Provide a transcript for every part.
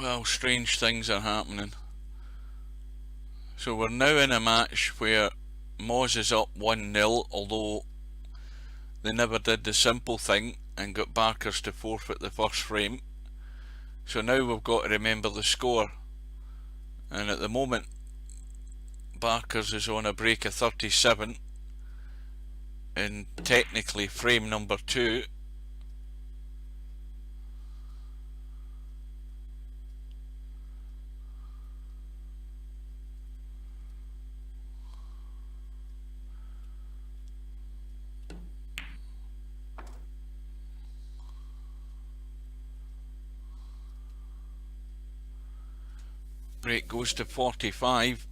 Well, strange things are happening. So we're now in a match where Moz is up 1-0, although they never did the simple thing and got Barkers to forfeit the first frame. So now we've got to remember the score, and at the moment Barkers is on a break of 37 in technically frame number 2. Break goes to 45.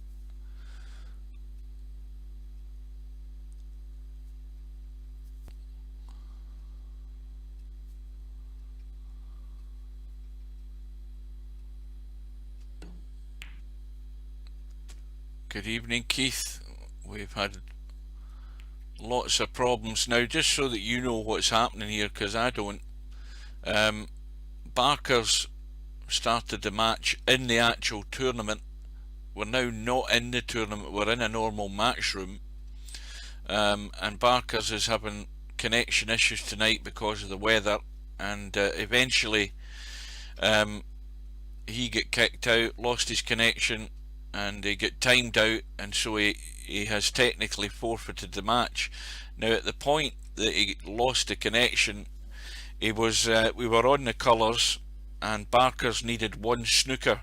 Good evening, Keith. We've had lots of problems now, just so that you know what's happening here, because I don't. Barkers started the match in the actual tournament. We're now not in the tournament, we're in a normal match room, and Barkers is having connection issues tonight because of the weather, and eventually he got kicked out, lost his connection, and he got timed out, and so he has technically forfeited the match. Now at the point that he lost the connection, we were on the colours and Barkers needed one snooker,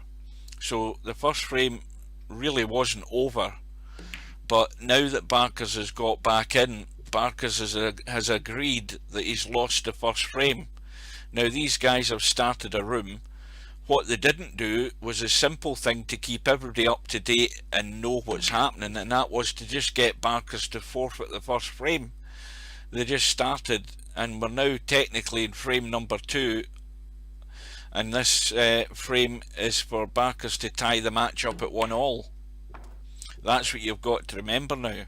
so the first frame really wasn't over. But now that Barkers has got back in, Barkers has agreed that he's lost the first frame. Now these guys have started a room. What they didn't do was a simple thing to keep everybody up to date and know what's happening, and that was to just get Barkers to forfeit the first frame. They just started, and we're now technically in frame number 2, and this frame is for Barkers to tie the match up at 1-1. That's what you've got to remember now.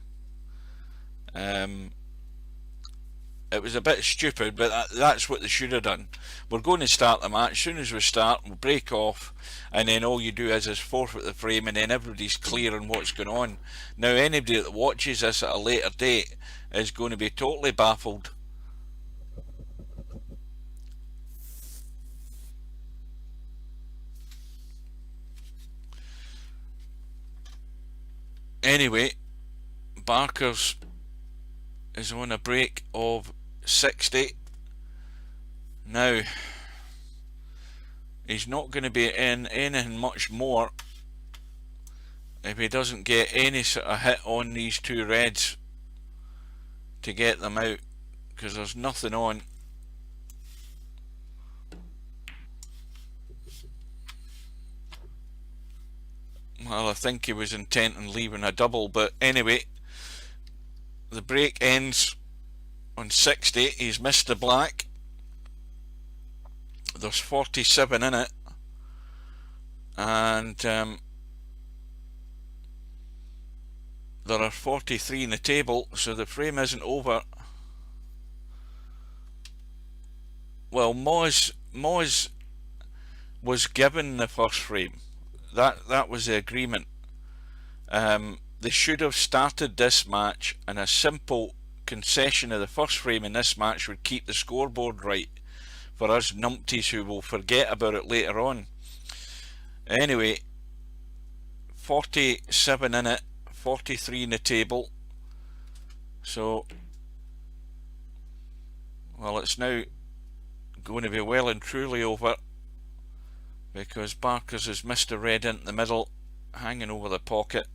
It was a bit stupid, but that's what they should have done. We're going to start the match. As soon as we start, we'll break off, and then all you do is forfeit the frame, and then everybody's clear on what's going on. Now anybody that watches this at a later date is going to be totally baffled. Anyway, Barkers is on a break of 60. Now, he's not going to be in anything much more if he doesn't get any sort of hit on these two reds to get them out, because there's nothing on. Well, I think he was intent on leaving a double, but anyway, the break ends on 60. He's missed the black. There's 47 in it, and there are 43 in the table, so the frame isn't over. Well, Moz was given the first frame. That was the agreement. They should have started this match, and a simple concession of the first frame in this match would keep the scoreboard right for us numpties who will forget about it later on. Anyway, 47 in it, 43 in the table. So, well, it's now going to be well and truly over, because Barkers has missed a red into the middle, hanging over the pocket.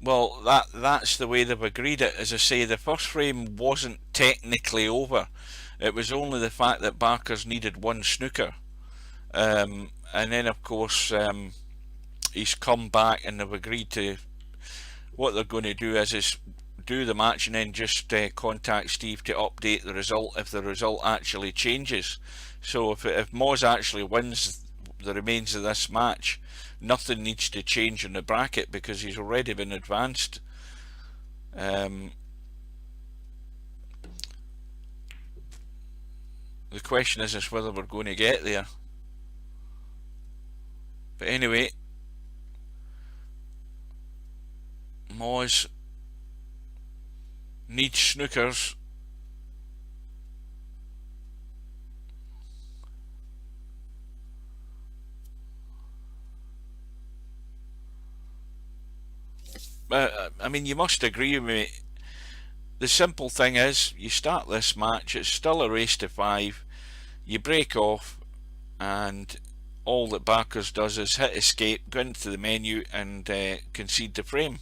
Well, that's the way they've agreed it. As I say, the first frame wasn't technically over. It was only the fact that Barkers needed one snooker. And then, of course, he's come back, and they've agreed to... What they're going to do is do the match and then just contact Steve to update the result if the result actually changes. So if Moz actually wins the remains of this match, nothing needs to change in the bracket because he's already been advanced. question is whether we're going to get there. But anyway, Moz needs snookers. I mean, you must agree with me. The simple thing is, you start this match, it's still a race to 5, you break off, and all that Barkers does is hit escape, go into the menu, and concede the frame.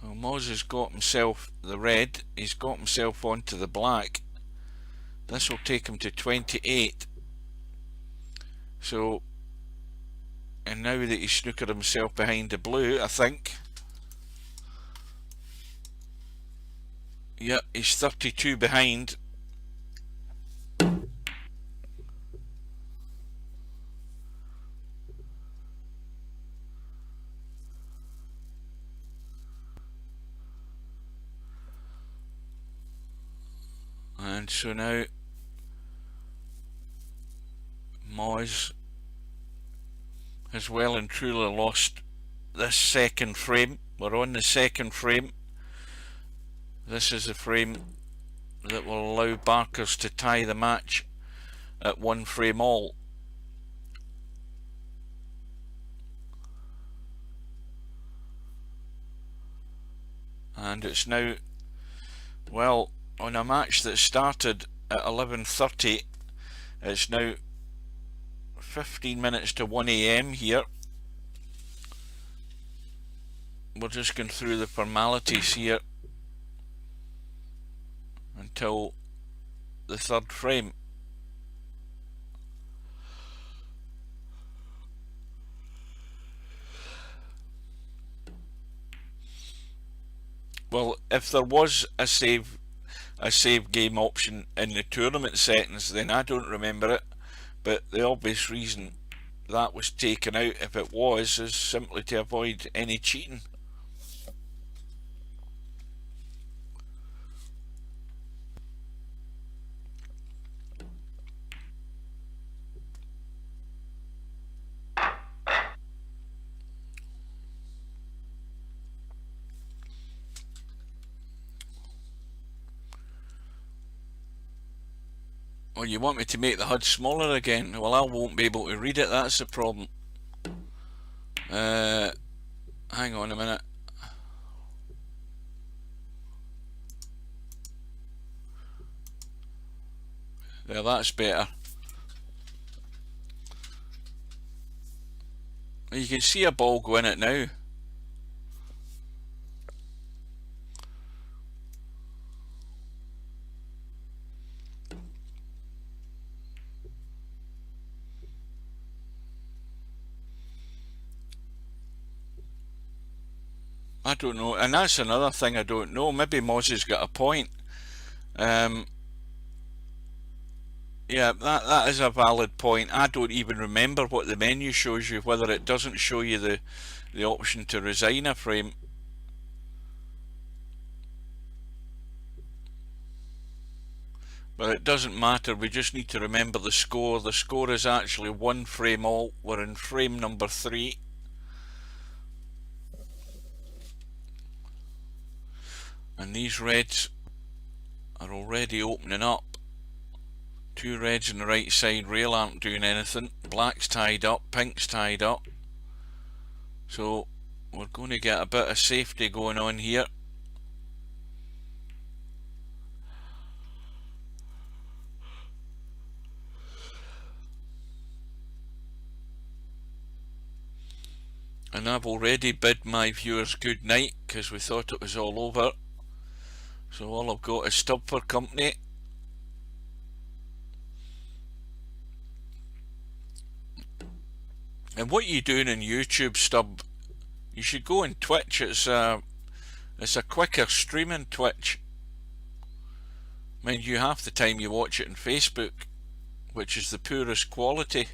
Well, Moz has got himself the red, he's got himself onto the black. This will take him to 28. So, and now that he's snookered himself behind the blue, I think. Yep, he's 32 behind. And so now Moz has well and truly lost this second frame. We're on the second frame. This is the frame that will allow Barkers to tie the match at 1 frame all. And it's now, well, on a match that started at 11:30, it's now 15 minutes to 1 AM here. We're just going through the formalities here until the third frame. Well, if there was a save game option in the tournament settings, then I don't remember it, but the obvious reason that was taken out, if it was, is simply to avoid any cheating. Oh, you want me to make the HUD smaller again? Well, I won't be able to read it, that's the problem. Hang on a minute. There, that's better. You can see a ball go in it now. I don't know, and that's another thing I don't know. Maybe Moz has got a point. Yeah, that is a valid point. I don't even remember what the menu shows you, whether it doesn't show you the option to resign a frame. But it doesn't matter, we just need to remember the score. The score is actually 1 frame all. We're in frame number 3. And these reds are already opening up. 2 reds on the right side rail aren't doing anything. Black's tied up, pink's tied up. So we're going to get a bit of safety going on here. And I've already bid my viewers good night because we thought it was all over. So all I've got is stub for company. And what are you doing on YouTube, Stub? You should go on Twitch. It's a quicker stream on Twitch. Mind you, half the time you watch it on Facebook. which is the poorest quality.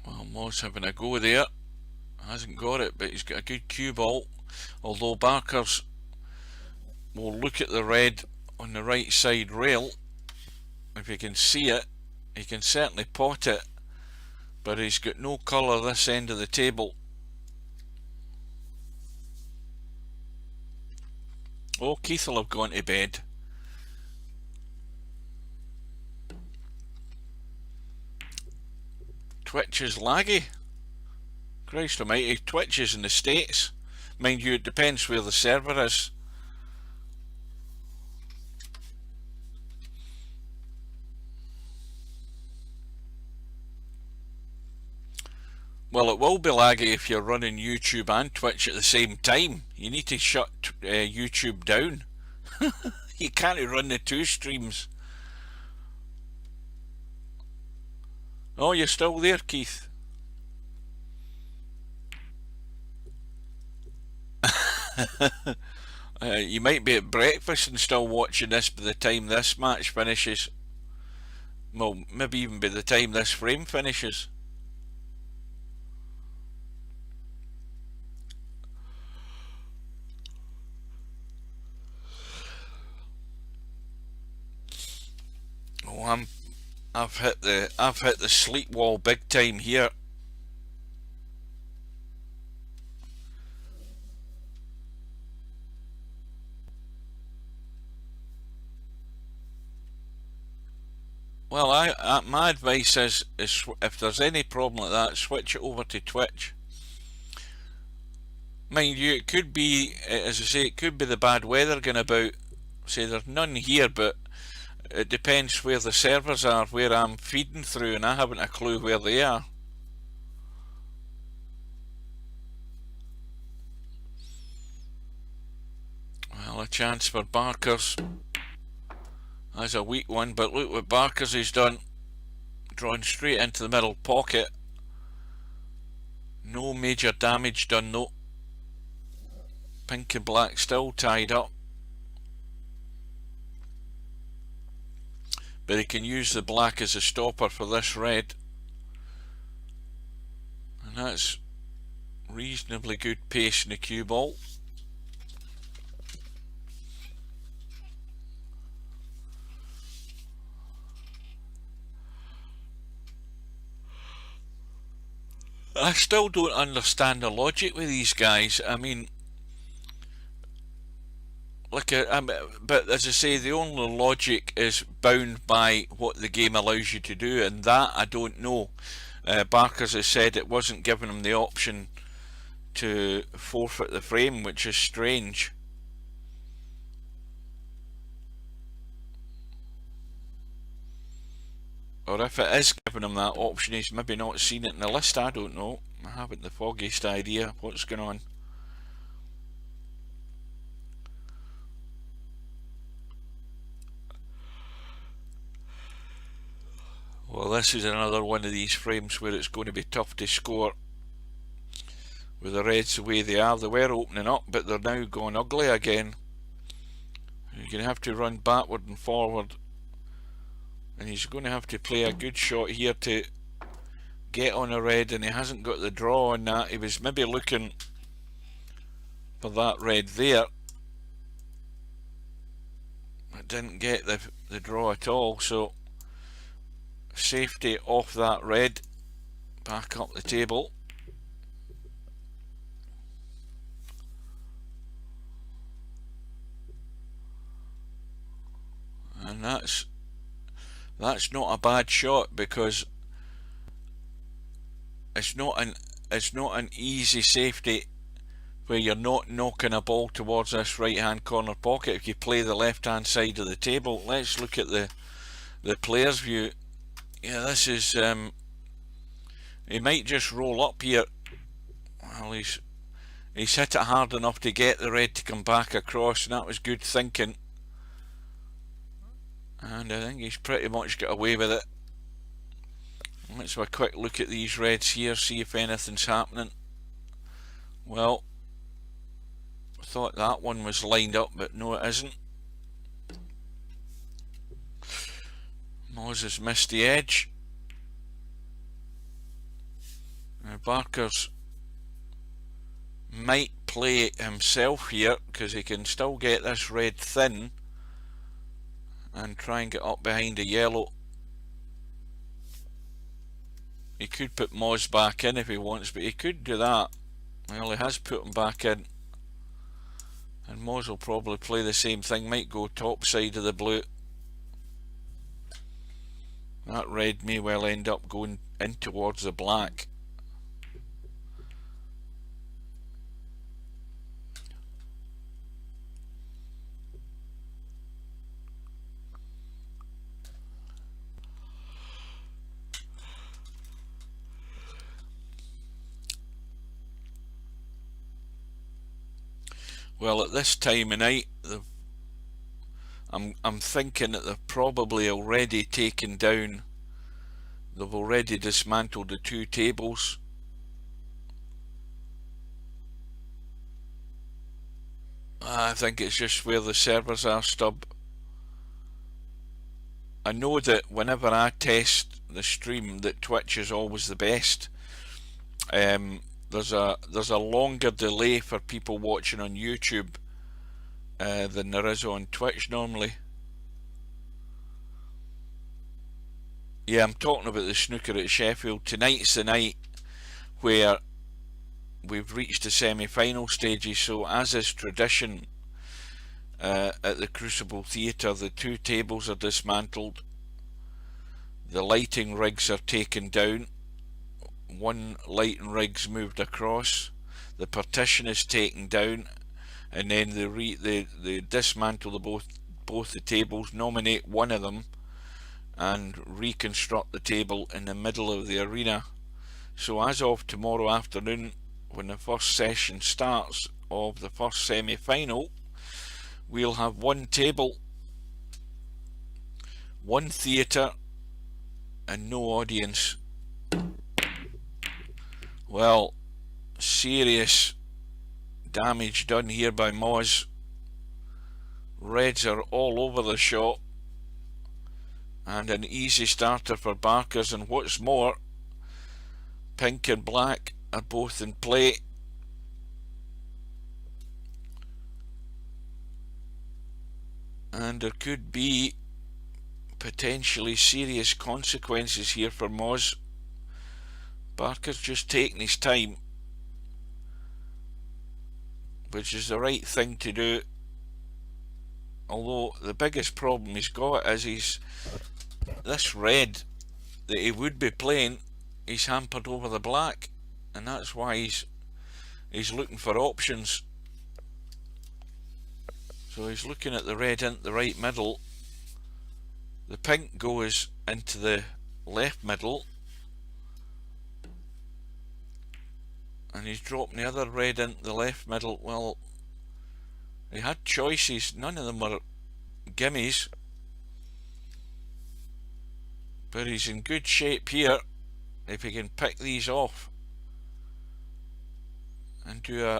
Well, Moz having a go there. Hasn't got it, but he's got a good cue ball. Although Barkers will look at the red on the right side rail. If you can see it, he can certainly pot it, but he's got no colour this end of the table. Oh, Keith will have gone to bed. Twitch is laggy. Christ almighty, Twitch is in the States. Mind you, it depends where the server is. Well, it will be laggy if you're running YouTube and Twitch at the same time. You need to shut YouTube down. You can't run the two streams. Oh, you're still there, Keith. You might be at breakfast and still watching this by the time this match finishes. Well, maybe even by the time this frame finishes. Oh, I've hit the sleep wall big time here. Well, my advice is if there's any problem like that, switch it over to Twitch. Mind you, it could be, as I say, it could be the bad weather going about. Say there's none here, but it depends where the servers are, where I'm feeding through, and I haven't a clue where they are. Well, a chance for Barkers. That's a weak one, but look what Barkers has done. Drawn straight into the middle pocket. No major damage done though. Pink and black still tied up. But he can use the black as a stopper for this red. And that's reasonably good pace in the cue ball. I still don't understand the logic with these guys. I mean, but as I say, the only logic is bound by what the game allows you to do, and that I don't know. Barkers has said it wasn't giving him the option to forfeit the frame, which is strange. Or if it is giving him that option, he's maybe not seen it in the list, I don't know. I haven't the foggiest idea what's going on. Well, this is another one of these frames where it's going to be tough to score. With the reds the way they are, they were opening up, but they're now going ugly again. You're going to have to run backward and forward. And he's going to have to play a good shot here to get on a red, and he hasn't got the draw on that. He was maybe looking for that red there. But didn't get the draw at all, so safety off that red. Back up the table. And that's not a bad shot, because it's not an easy safety where you're not knocking a ball towards this right hand corner pocket if you play the left hand side of the table. Let's look at the player's view. Yeah, this is he might just roll up here. Well, he's hit it hard enough to get the red to come back across, and that was good thinking. and I think he's pretty much got away with it. Let's have a quick look at these reds here, see if anything's happening. Well, I thought that one was lined up, but no, it isn't. Moz has missed the edge. Now Barkers might play himself here, because he can still get this red thin and try and get up behind the yellow. He could put Moz back in if he wants, but he could do that. Well, he has put him back in, and Moz will probably play the same thing, might go top side of the blue. That red may well end up going in towards the black. Well, at this time of night, I'm thinking that they've probably already taken down, they've already dismantled the two tables. I think it's just where the servers are, Stub. I know that whenever I test the stream, that Twitch is always the best. There's a longer delay for people watching on YouTube than there is on Twitch normally. Yeah, I'm talking about the snooker at Sheffield. Tonight's the night where we've reached the semi-final stages, so as is tradition at the Crucible Theatre, the two tables are dismantled, the lighting rigs are taken down, one lighting rig's moved across, the partition is taken down, and then they dismantle both the tables, nominate one of them, and reconstruct the table in the middle of the arena. So as of tomorrow afternoon, when the first session starts of the first semi-final, we'll have one table, one theatre, and no audience. Well, serious damage done here by Moz. Reds are all over the shop, and an easy starter for Barkers, and what's more, pink and black are both in play. And there could be potentially serious consequences here for Moz. Barker's just taking his time, which is the right thing to do. Although the biggest problem he's got is this red that he would be playing, he's hampered over the black, and that's why he's looking for options. So he's looking at the red in the right middle. The pink goes into the left middle, and he's dropping the other red into the left middle. Well, he had choices, none of them were gimmies, but he's in good shape here if he can pick these off and do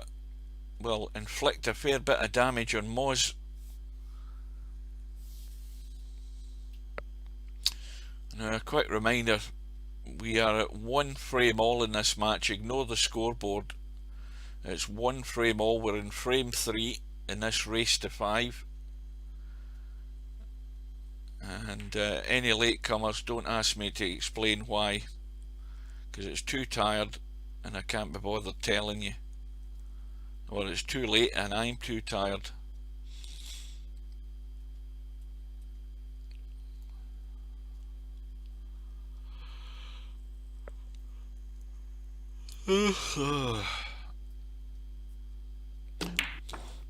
inflict a fair bit of damage on Moz. Now, a quick reminder, we are at one frame all in this match. Ignore the scoreboard, it's one frame all. We're in frame 3 in this race to 5, and any latecomers, don't ask me to explain why, because it's too tired and I can't be bothered telling you, or it's too late and I'm too tired.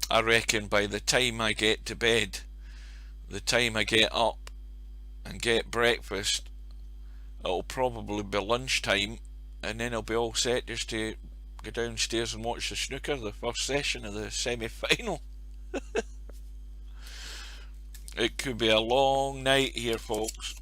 I reckon by the time I get to bed, the time I get up and get breakfast, it'll probably be lunchtime, and then I'll be all set just to go downstairs and watch the snooker, the first session of the semi-final. It could be a long night here, folks.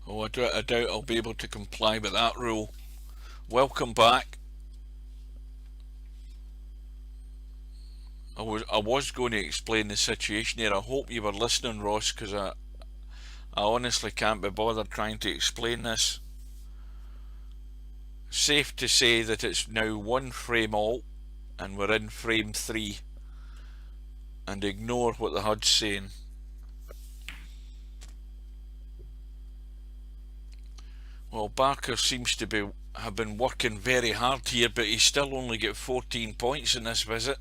Oh, I doubt I'll be able to comply with that rule. Welcome back. I was going to explain the situation here. I hope you were listening, Ross, because I honestly can't be bothered trying to explain this. Safe to say that it's now one frame alt and we're in frame 3, and ignore what the HUD's saying. Well, Barker seems to have been working very hard here, but he's still only got 14 points in this visit.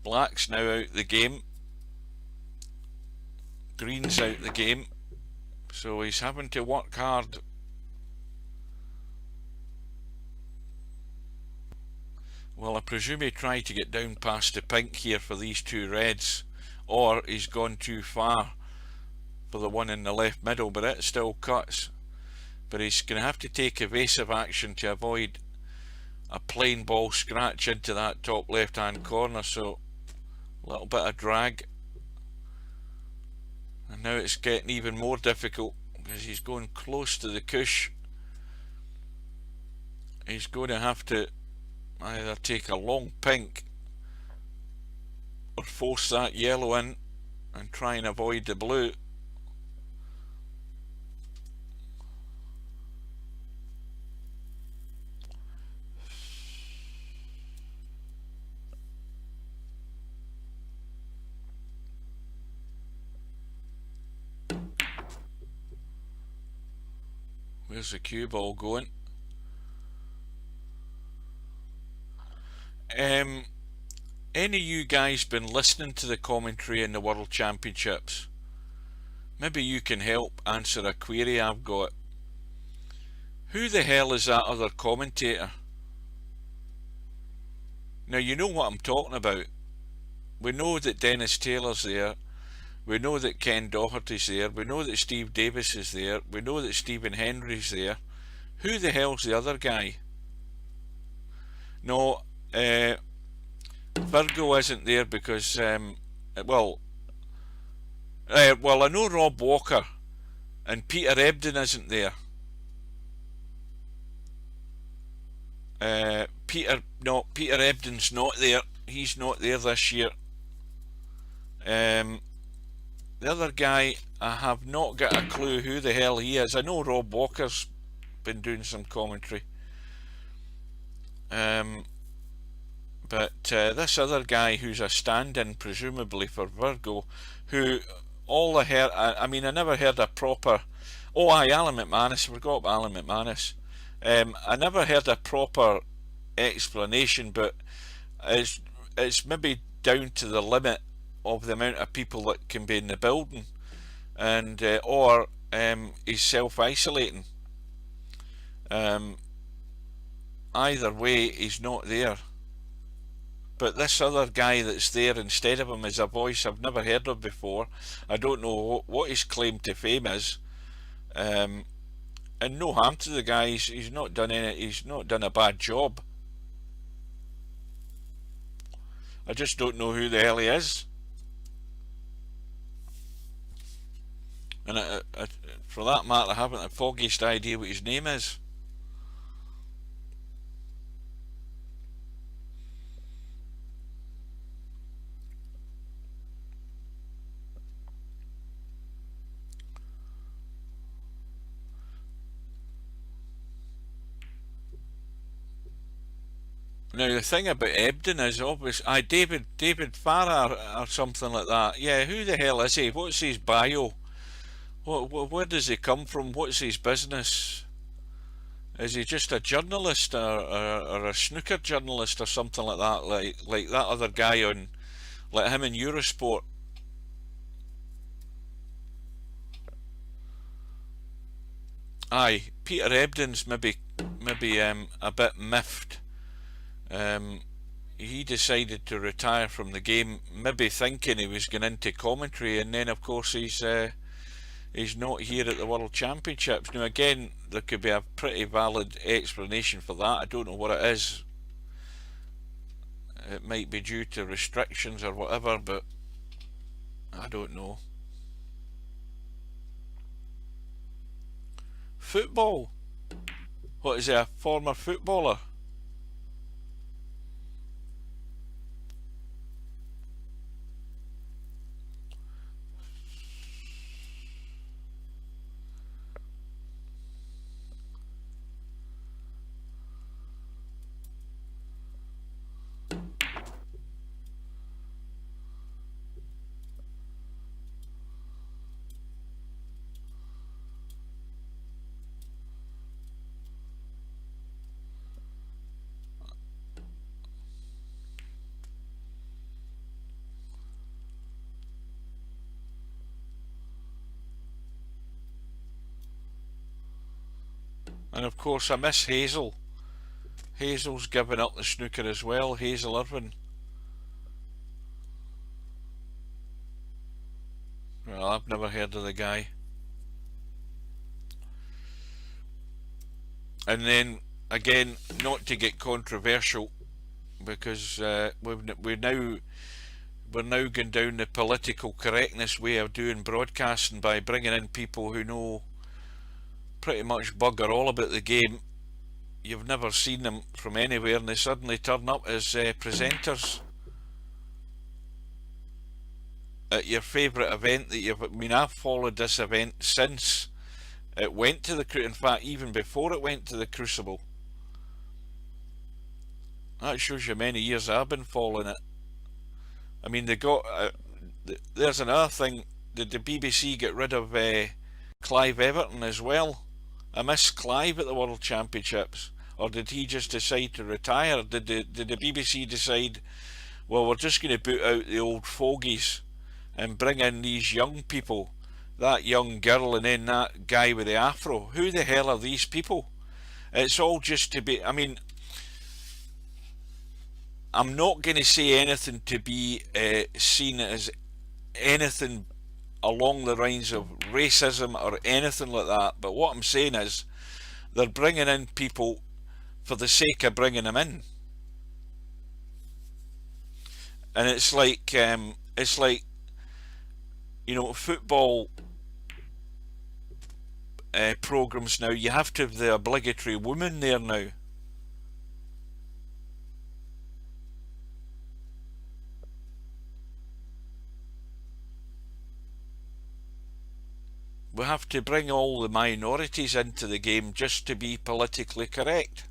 Black's now out the game. Green's out the game. So he's having to work hard. Well, I presume he tried to get down past the pink here for these two reds, or he's gone too far for the one in the left middle, but it still cuts. But he's going to have to take evasive action to avoid a plain ball scratch into that top left hand corner, so a little bit of drag. And now it's getting even more difficult because he's going close to the cush. He's going to have to either take a long pink or force that yellow in and try and avoid the blue. Where's the cue ball going? Any of you guys been listening to the commentary in the World Championships? Maybe you can help answer a query I've got. Who the hell is that other commentator? Now you know what I'm talking about. We know that Dennis Taylor's there. We know that Ken Doherty's there. We know that Steve Davis is there. We know that Stephen Hendry's there. Who the hell's the other guy? No, Virgo isn't there because, well, I know Rob Walker, and Peter Ebdon isn't there. Peter Ebdon's not there. He's not there this year. The other guy, I have not got a clue who the hell he is. I know Rob Walker's been doing some commentary. But this other guy who's a stand-in presumably for Virgo, who all I heard, I mean I never heard a proper, oh aye, Alan McManus, I forgot about Alan McManus. I never heard a proper explanation, but it's maybe down to the limit of the amount of people that can be in the building, and or he's self-isolating. Either way, he's not there. But this other guy that's there instead of him is a voice I've never heard of before. I don't know what his claim to fame is. And no harm to the guy. He's not done a bad job. I just don't know who the hell he is. And for that matter, I haven't the foggiest idea what his name is. Now the thing about Ebdon is obvious. David Farrar or something like that. Yeah, who the hell is he? What's his bio? Where does he come from? What's his business? Is he just a journalist or a snooker journalist or something like that? Like that other guy on, like him in Eurosport. Aye, Peter Ebdon's maybe a bit miffed. Um, he decided to retire from the game, maybe thinking he was going into commentary, and then of course he's not here at the World Championships. Now again, there could be a pretty valid explanation for that. I don't know what it is. It might be due to restrictions or whatever, but I don't know. Football? What is he, a former footballer? And of course I miss Hazel. Hazel's given up the snooker as well, Hazel Irvine. Well, I've never heard of the guy. And then again, not to get controversial, because we're now going down the political correctness way of doing broadcasting by bringing in people who know pretty much bugger all about the game. You've never seen them from anywhere, and they suddenly turn up as presenters at your favourite event that you've. I mean, I've followed this event since it went to the. In fact, even before it went to the Crucible. That shows you many years I've been following it. I mean, they got. There's another thing. Did the BBC get rid of Clive Everton as well? I miss Clive at the World Championships. Or did he just decide to retire? Did the BBC decide, well, we're just going to boot out the old fogies and bring in these young people, that young girl and then that guy with the afro? Who the hell are these people? It's all just to be. I mean, I'm not going to say anything to be seen as anything along the lines of racism or anything like that, but what I'm saying is they're bringing in people for the sake of bringing them in, and it's like football programs now. You have to have the obligatory woman there now. We have to bring all the minorities into the game just to be politically correct.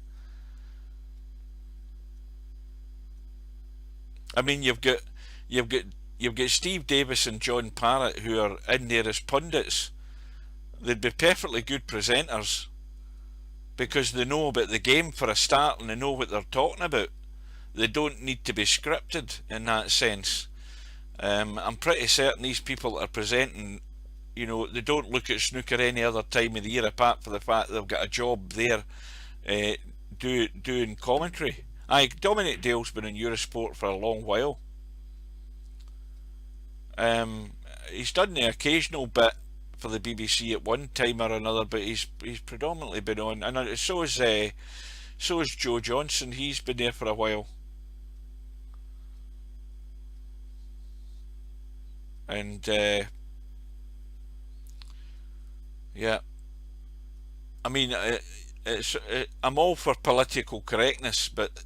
I mean, you've got Steve Davis and John Parrott who are in there as pundits. They'd be perfectly good presenters because they know about the game for a start and they know what they're talking about. They don't need to be scripted in that sense. I'm pretty certain these people that are presenting, they don't look at snooker any other time of the year apart from the fact that they've got a job there doing commentary. Dominic Dale's been in Eurosport for a long while. He's done the occasional bit for the BBC at one time or another, but he's predominantly been on, and so is Joe Johnson. He's been there for a while, and yeah, I mean, I'm all for political correctness, but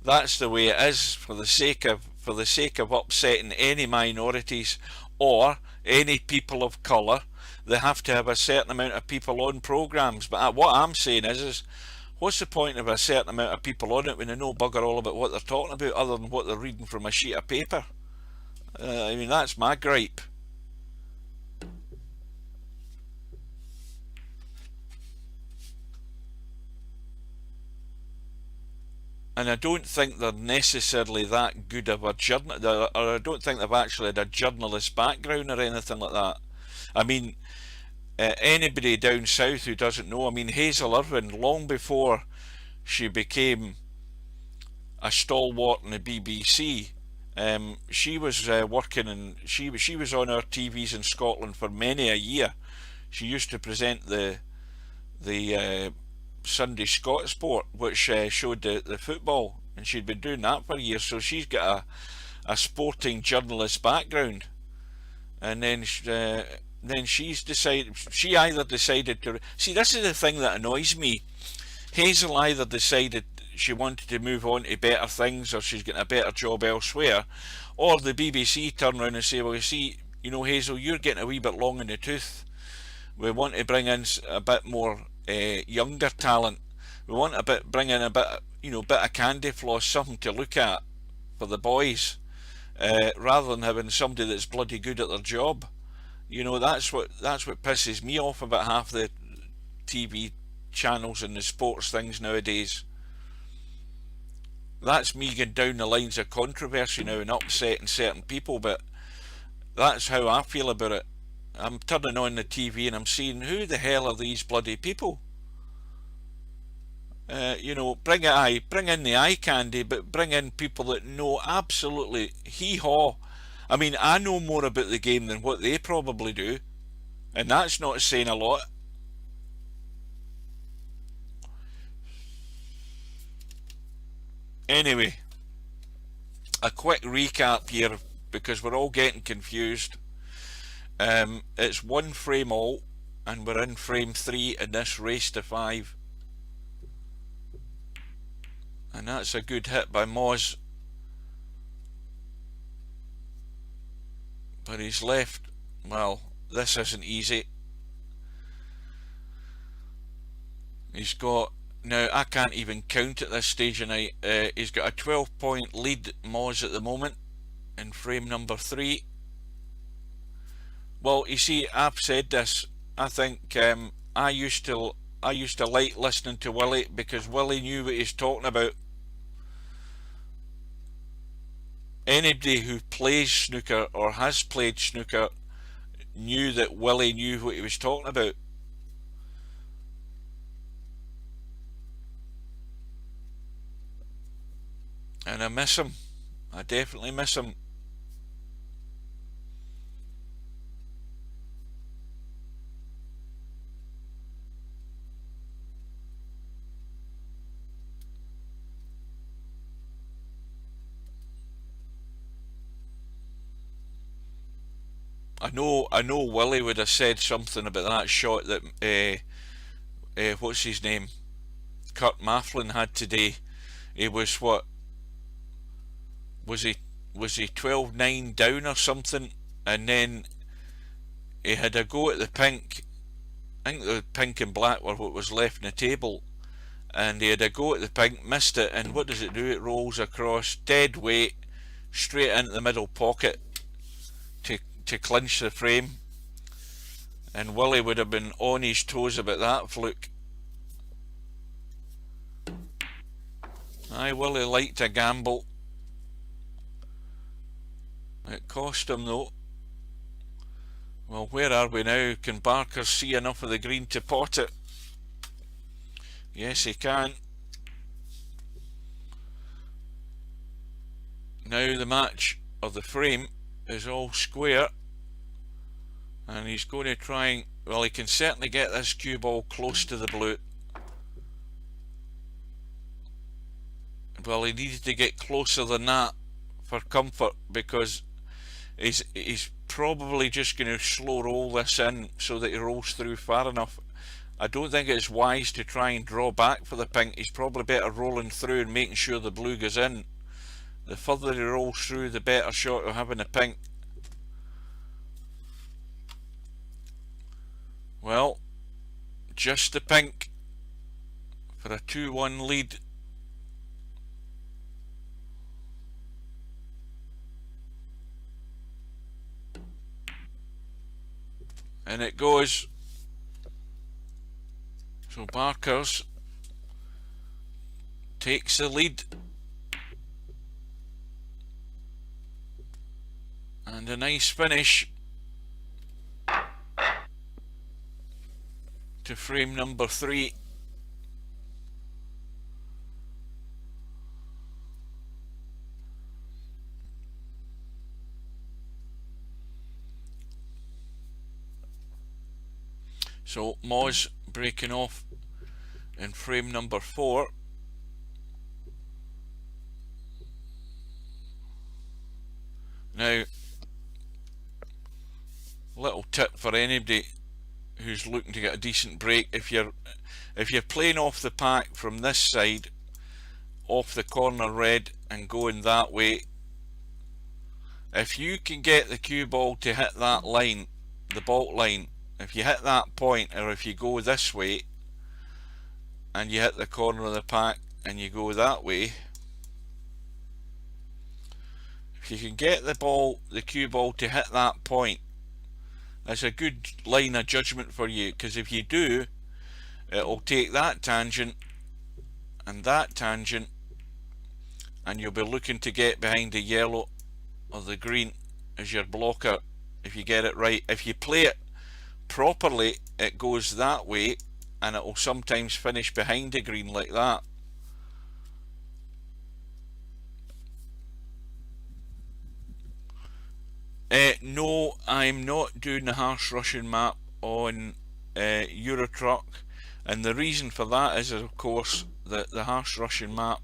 that's the way it is for the sake of upsetting any minorities or any people of colour. They have to have a certain amount of people on programmes. But what I'm saying is what's the point of a certain amount of people on it when they know bugger all about what they're talking about other than what they're reading from a sheet of paper? I mean, that's my gripe. and I don't think they're necessarily that good of a journal, or I don't think they've actually had a journalist background or anything like that. I mean, anybody down south who doesn't know, I mean, Hazel Irvine, long before she became a stalwart in the BBC, she was working, and she was on our TVs in Scotland for many a year. She used to present the Sunday Scott Sport, which showed the football, and she'd been doing that for years. So she's got a sporting journalist background, and then she's decided. She either decided to see. This is the thing that annoys me. Hazel either decided she wanted to move on to better things, or she's getting a better job elsewhere, or the BBC turn around and say, well, you see, you know, Hazel, you're getting a wee bit long in the tooth. We want to bring in a bit more younger talent. We want bring in a bit, bit of candy floss, something to look at for the boys, rather than having somebody that's bloody good at their job. You know, that's what pisses me off about half the TV channels and the sports things nowadays. That's me going down the lines of controversy now and upsetting certain people, but that's how I feel about it. I'm turning on the TV and I'm seeing, who the hell are these bloody people? Bring in the eye candy, but bring in people that know absolutely hee-haw. I mean, I know more about the game than what they probably do, and that's not saying a lot. Anyway, a quick recap here, because we're all getting confused. It's one frame all, and we're in frame 3 in this race to 5. And that's a good hit by Moz. But he's left, well, this isn't easy. He's got, now I can't even count at this stage of night, he's got a 12-point lead, Moz, at the moment, in frame number 3. Well, you see, I've said this, I think I used to like listening to Willie, because Willie knew what he's talking about. Anybody who plays snooker or has played snooker knew that Willie knew what he was talking about. And I miss him. I definitely miss him. I know Willie would have said something about that shot that what's his name, Kurt Mafflin had today. He was, what was he 12-9 down or something, and then he had a go at the pink. I think the pink and black were what was left in the table, and he had a go at the pink, missed it, and what does it do? It rolls across dead weight straight into the middle pocket to clinch the frame. And Willie would have been on his toes about that fluke. Aye, Willie liked a gamble. It cost him though. Well, where are we now? Can Barkers see enough of the green to pot it? Yes, he can. Now the match, or the frame, is all square, and he's going to try and, well, he can certainly get this cue ball close to the blue. Well, he needed to get closer than that for comfort, because he's probably just going to slow roll this in so that he rolls through far enough. I don't think it's wise to try and draw back for the pink. He's probably better rolling through and making sure the blue goes in. The further he rolls through, the better shot of having a pink. Well, just the pink for a 2-1 lead. And it goes. So Barkers takes the lead And a nice finish to frame number 3. So Moz breaking off in frame number 4. Now, little tip for anybody who's looking to get a decent break: if you're playing off the pack from this side, off the corner red and going that way, if you can get the cue ball to hit that line, the baulk line, if you hit that point, or if you go this way and you hit the corner of the pack and you go that way, if you can get the cue ball to hit that point, that's a good line of judgment for you, because if you do, it'll take that tangent and that tangent, and you'll be looking to get behind the yellow or the green as your blocker if you get it right. If you play it properly, it goes that way, and it will sometimes finish behind the green like that. No, I'm not doing the harsh Russian map on Eurotruck, and the reason for that is, of course, that the harsh Russian map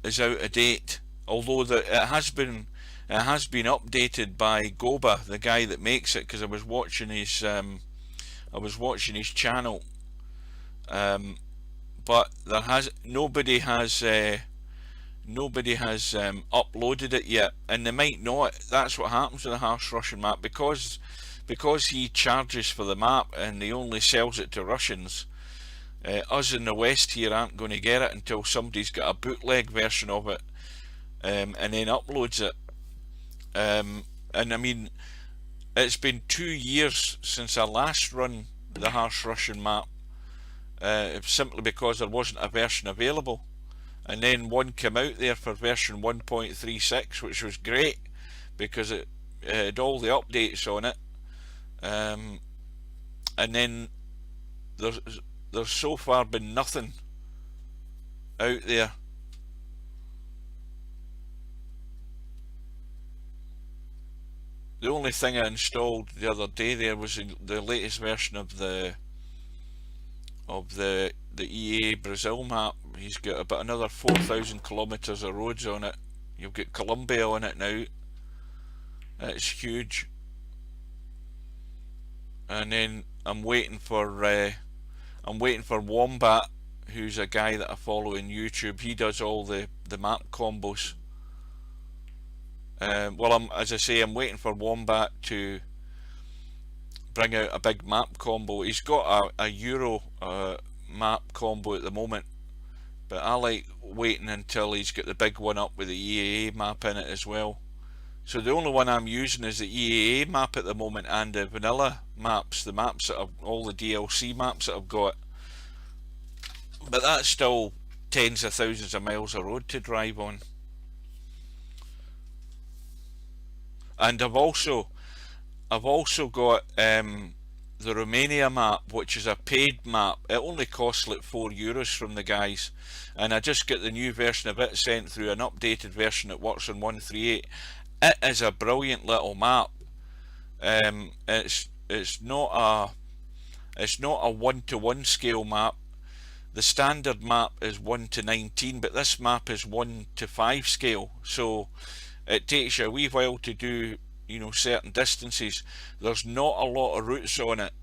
is out of date. Although it has been updated by Goba, the guy that makes it, because I was watching his channel, but nobody has uploaded it yet, and they might not. That's what happens with the harsh Russian map, because he charges for the map and he only sells it to Russians. Us in the West here aren't going to get it until somebody's got a bootleg version of it, and then uploads it. And I mean, it's been 2 years since I last run the harsh Russian map, simply because there wasn't a version available. And then one came out there for version 1.36, which was great because it had all the updates on it. And then there's so far been nothing out there. The only thing I installed the other day there was the latest version of the EA Brazil map. He's got about another 4,000 kilometers of roads on it. You've got Colombia on it now. It's huge. And then I'm waiting for Wombat, who's a guy that I follow in YouTube. He does all the map combos. Well, as I say, I'm waiting for Wombat to bring out a big map combo. He's got a Euro map combo at the moment, but I like waiting until he's got the big one up with the EAA map in it as well. So the only one I'm using is the EAA map at the moment, and the vanilla maps, the maps that all the DLC maps that I've got. But that's still tens of thousands of miles of road to drive on. And I've also got the Romania map, which is a paid map. It only costs like €4 from the guys, and I just get the new version of it sent through, an updated version that works on 138. It is a brilliant little map. It's not a 1-to-1 scale map. The standard map is 1-to-19, but this map is 1-to-5 scale. So it takes you a wee while to do, certain distances. There's not a lot of routes on it,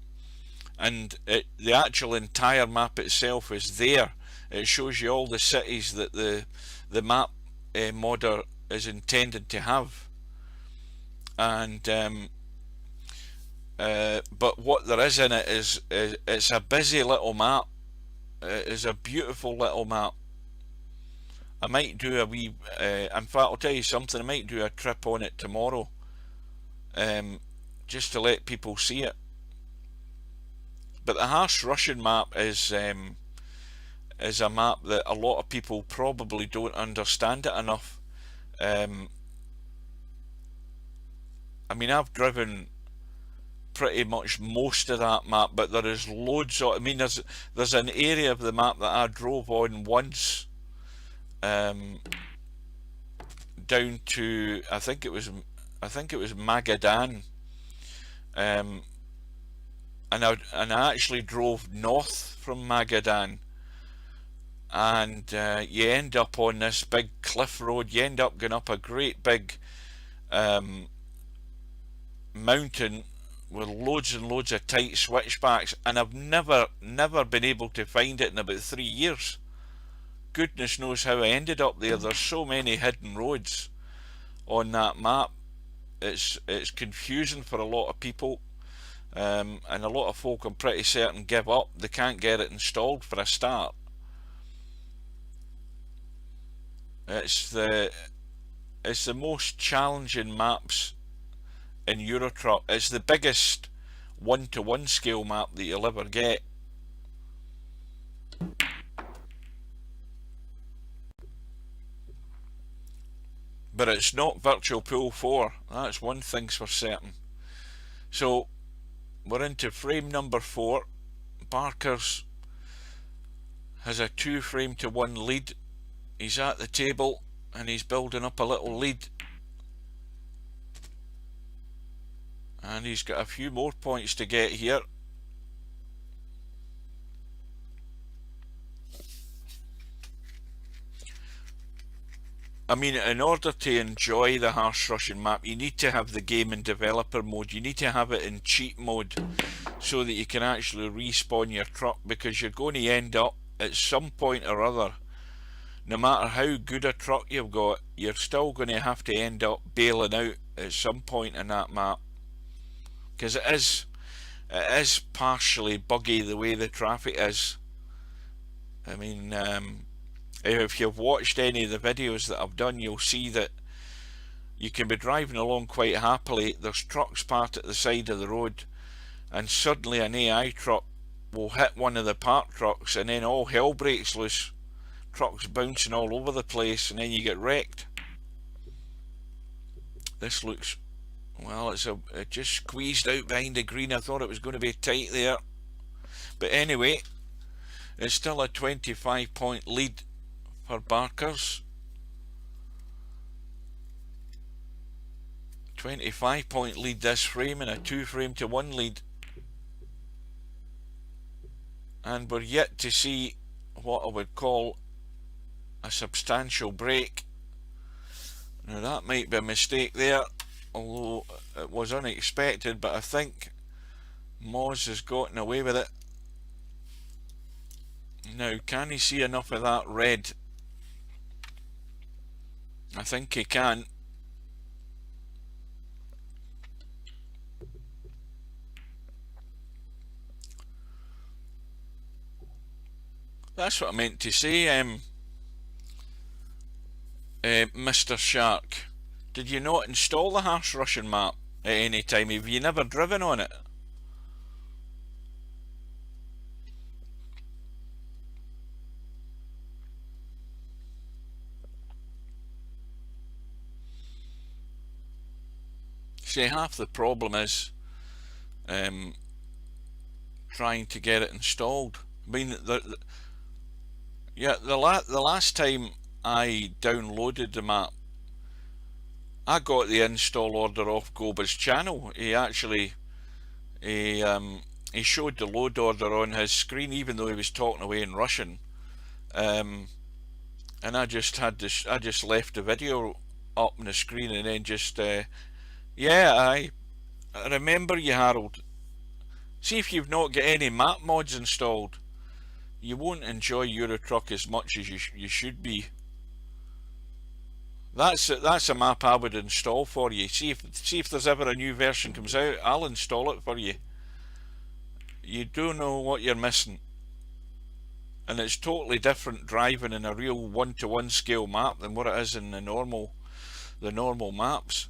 and the actual entire map itself is there. It shows you all the cities that the map modder is intended to have, and but what there is in it is it's a busy little map. It is a beautiful little map. I might do a wee in fact, I'll tell you something, I might do a trip on it tomorrow, just to let people see it. But the harsh Russian map is a map that a lot of people probably don't understand it enough, I mean, I've driven pretty much most of that map, but there is loads of, I mean, there's an area of the map that I drove on once, down to, I think it was Magadan, and I actually drove north from Magadan, and you end up on this big cliff road. You end up going up a great big mountain with loads and loads of tight switchbacks, and I've never been able to find it in about 3 years. Goodness knows how I ended up there. There's so many hidden roads on that map. It's confusing for a lot of people, and a lot of folk, I'm pretty certain, give up. They can't get it installed for a start. It's the most challenging maps in Euro Truck. It's the biggest 1-to-1 scale map that you'll ever get. But it's not Virtual Pool 4, that's one thing's for certain. So we're into frame number 4. Barkers has a 2 frame to 1 lead. He's at the table and he's building up a little lead, and he's got a few more points to get here. I mean, in order to enjoy the Harsh Russian map, you need to have the game in developer mode. You need to have it in cheat mode so that you can actually respawn your truck, because you're going to end up at some point or other, no matter how good a truck you've got, you're still going to have to end up bailing out at some point in that map, because it is partially buggy the way the traffic is. I mean, if you've watched any of the videos that I've done, you'll see that you can be driving along quite happily, there's trucks parked at the side of the road, and suddenly an AI truck will hit one of the parked trucks, and then all hell breaks loose. Trucks bouncing all over the place, and then you get wrecked. This looks, well, it just squeezed out behind the green. I thought it was going to be tight there, but anyway, it's still a 25-point lead for Barkers. 25-point lead this frame, and a 2 frame to 1 lead, and we're yet to see what I would call a substantial break. Now that might be a mistake there, although it was unexpected, but I think Moz has gotten away with it. Now, can he see enough of that red? I think he can. That's what I meant to say, Mr. Shark. Did you not install the Harsh Russian map at any time? Have you never driven on it? See, half the problem is trying to get it installed. I mean, the last time I downloaded the map, I got the install order off Goba's channel. He showed the load order on his screen, even though he was talking away in Russian, and I just left the video up on the screen, and then just yeah, I remember you, Harold. See, if you've not got any map mods installed, you won't enjoy Euro Truck as much as you should be. That's a map I would install for you. See if there's ever a new version comes out, I'll install it for you. You don't know what you're missing, and it's totally different driving in a real 1-to-1 scale map than what it is in the normal maps.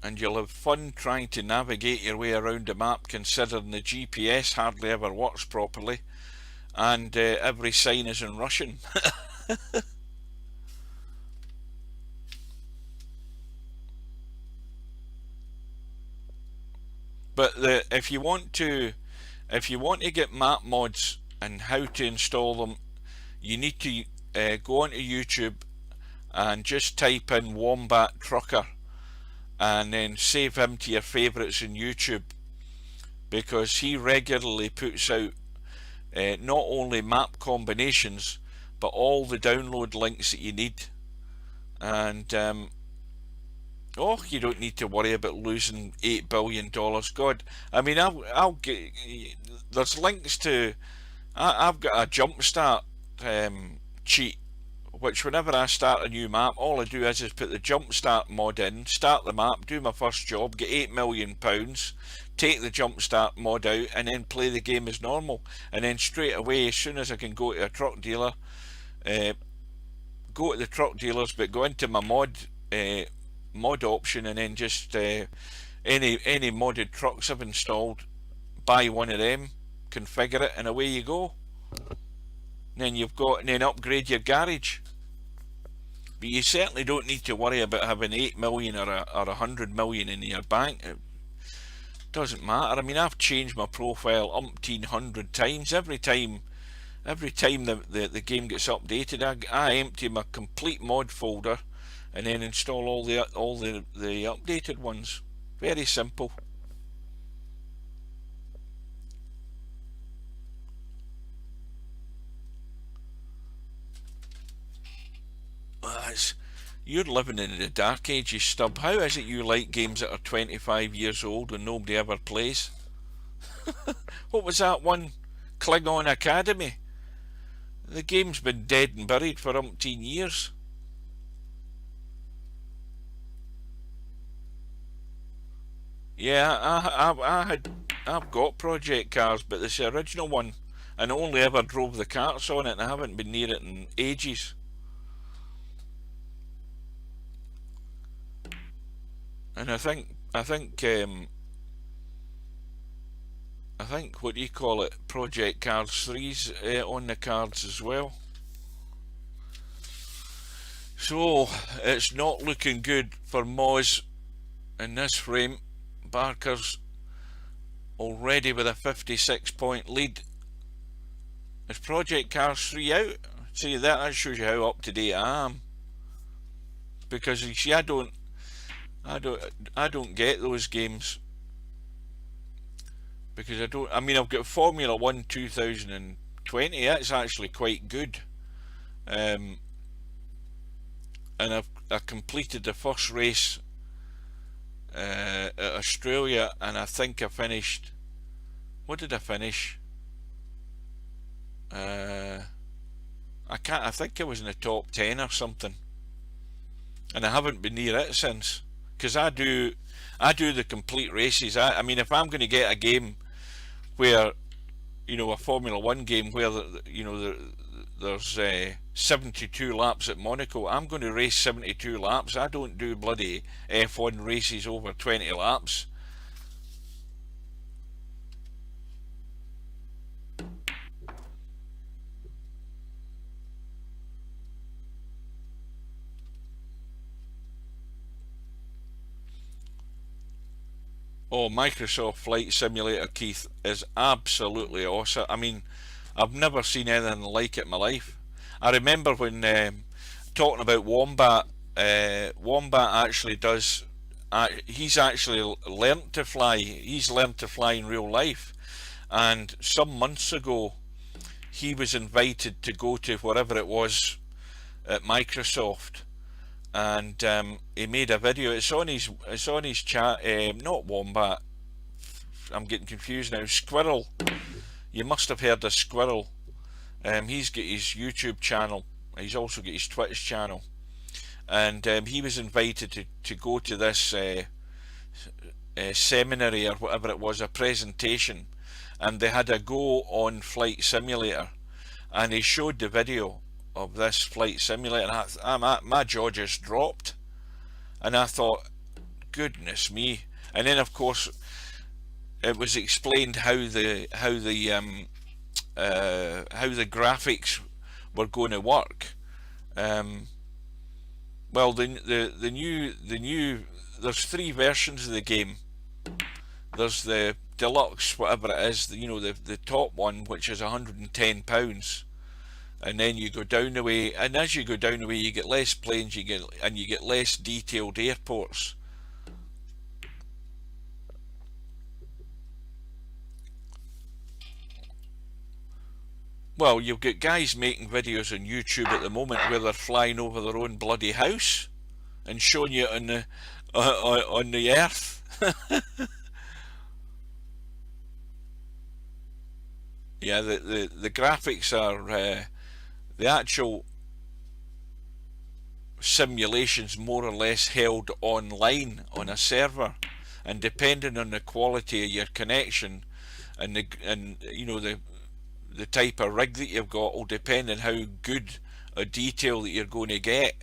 And you'll have fun trying to navigate your way around the map, considering the GPS hardly ever works properly, and every sign is in Russian. But if you want to get map mods and how to install them, you need to go onto YouTube and just type in Wombat Trucker and then save him to your favourites in YouTube, because he regularly puts out not only map combinations but all the download links that you need. And oh, you don't need to worry about losing $8 billion. God, I mean, I'll get, there's links to, I've got a jumpstart cheat, which whenever I start a new map, all I do is put the jumpstart mod in, start the map, do my first job, get £8 million, take the jumpstart mod out, and then play the game as normal. And then straight away, as soon as I can go to a truck dealer, go to the truck dealers, but go into my mod option, and then just any modded trucks I've installed, buy one of them, configure it, and away you go. And then upgrade your garage. But you certainly don't need to worry about having 8 million or 100 million in your bank. It doesn't matter. I mean, I've changed my profile umpteen 100 times. Every time the game gets updated, I empty my complete mod folder and then install all the updated ones. Very simple. You're living in the dark ages, Stub. How is it you like games that are 25 years old and nobody ever plays? What was that one? Klingon Academy? The game's been dead and buried for umpteen years. Yeah, I've got project cars, but it's the original one, and I only ever drove the carts on it, and I haven't been near it in ages. And I think what do you call it? Project Cars 3's on the cards as well. So it's not looking good for Moz in this frame. Barker's already with a 56-point lead. Is Project Cars 3 out? See, that shows you how up to date I am. Because you see, I don't get those games, because I mean, I've got Formula 1 2020. That's actually quite good. And I completed the first race at Australia, and I think I finished, what did I finish? I think I was in the top 10 or something, and I haven't been near it since, because I do the complete races. I mean, if I'm going to get a game where, you know, a Formula 1 game where, you know, there's 72 laps at Monaco, I'm going to race 72 laps. I don't do bloody F1 races over 20 laps. Oh, Microsoft Flight Simulator, Keith, is absolutely awesome. I mean, I've never seen anything like it in my life. I remember when talking about Wombat, Wombat actually does, he's actually learnt to fly. He's learnt to fly in real life. And some months ago, he was invited to go to wherever it was at Microsoft, and he made a video. It's on his chat. Not Wombat, I'm getting confused now. Squirrel. You must have heard of Squirrel. He's got his YouTube channel. He's also got his Twitch channel, and he was invited to go to this seminary or whatever it was, a presentation, and they had a go on Flight Simulator, and he showed the video of this Flight Simulator, and my jaw just dropped, and I thought, goodness me. And then of course it was explained how the graphics were going to work. Well, the new there's 3 versions of the game. There's the deluxe, whatever it is, you know, the top one, which is £110, and then you go down the way, and as you go down the way, you get less planes, you get less detailed airports. Well, you've got guys making videos on YouTube at the moment where they're flying over their own bloody house and showing you on the earth. Yeah, the graphics are the actual simulations more or less held online on a server, and depending on the quality of your connection and you know the type of rig that you've got will depend on how good a detail that you're going to get.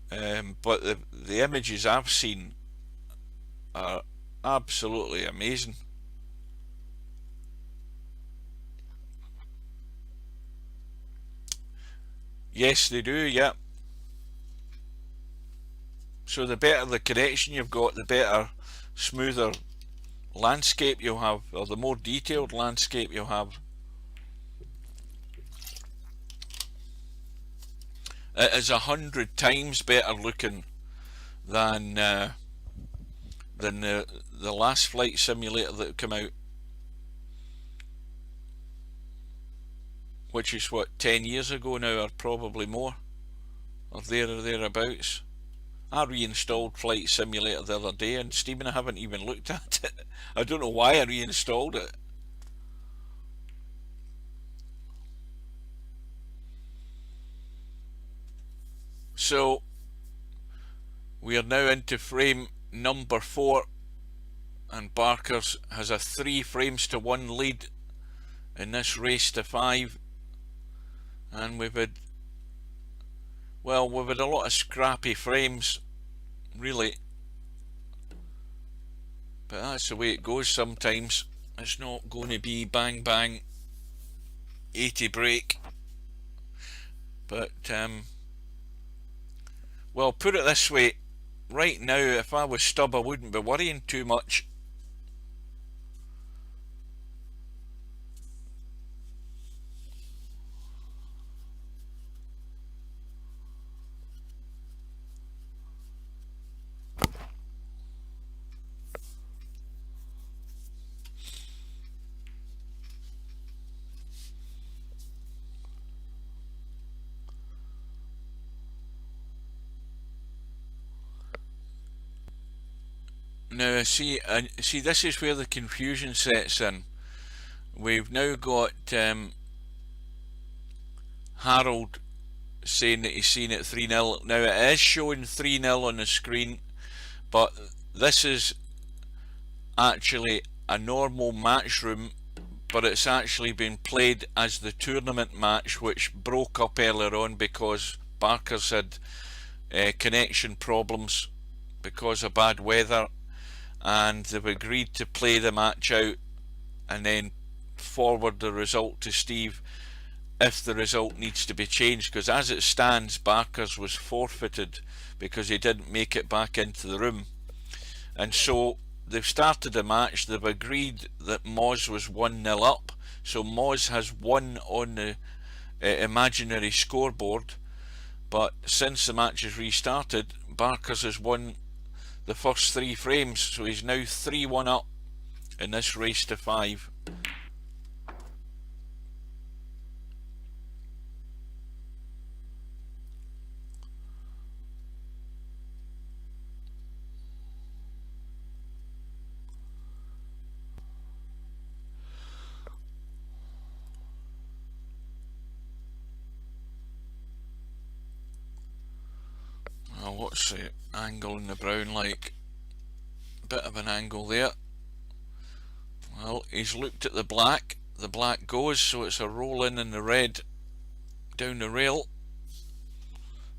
But the images I've seen are absolutely amazing. Yes, they do, yeah. So the better the connection you've got, the better, smoother landscape you'll have, or the more detailed landscape you'll have. It is 100 times better looking than the last flight simulator that came out, which is what, 10 years ago now, or probably more, or there or thereabouts. I reinstalled Flight Simulator the other day and Steam, and I haven't even looked at it. I don't know why I reinstalled it. So we are now into frame number 4, and Barkers has a 3 frames to 1 lead in this race to 5, and we've had a lot of scrappy frames, really, but that's the way it goes sometimes. It's not going to be bang bang 80 break, but well, put it this way, right now if I was Stubb I wouldn't be worrying too much. Now see, this is where the confusion sets in. We've now got Harold saying that he's seen it 3-0. Now it is showing 3-0 on the screen, but this is actually a normal match room, but it's actually been played as the tournament match, which broke up earlier on because Barkers had connection problems because of bad weather, and they've agreed to play the match out and then forward the result to Steve if the result needs to be changed, because as it stands Barkers was forfeited because he didn't make it back into the room. And so they've started the match. They've agreed that Moz was 1-0 up, so Moz has won on the imaginary scoreboard, but since the match has restarted, Barkers has won the first 3 frames, so he's now 3-1 up in this race to 5. Well, what's the angle in the brown like? Bit of an angle there. Well, he's looked at the black goes, so it's a roll in the red down the rail.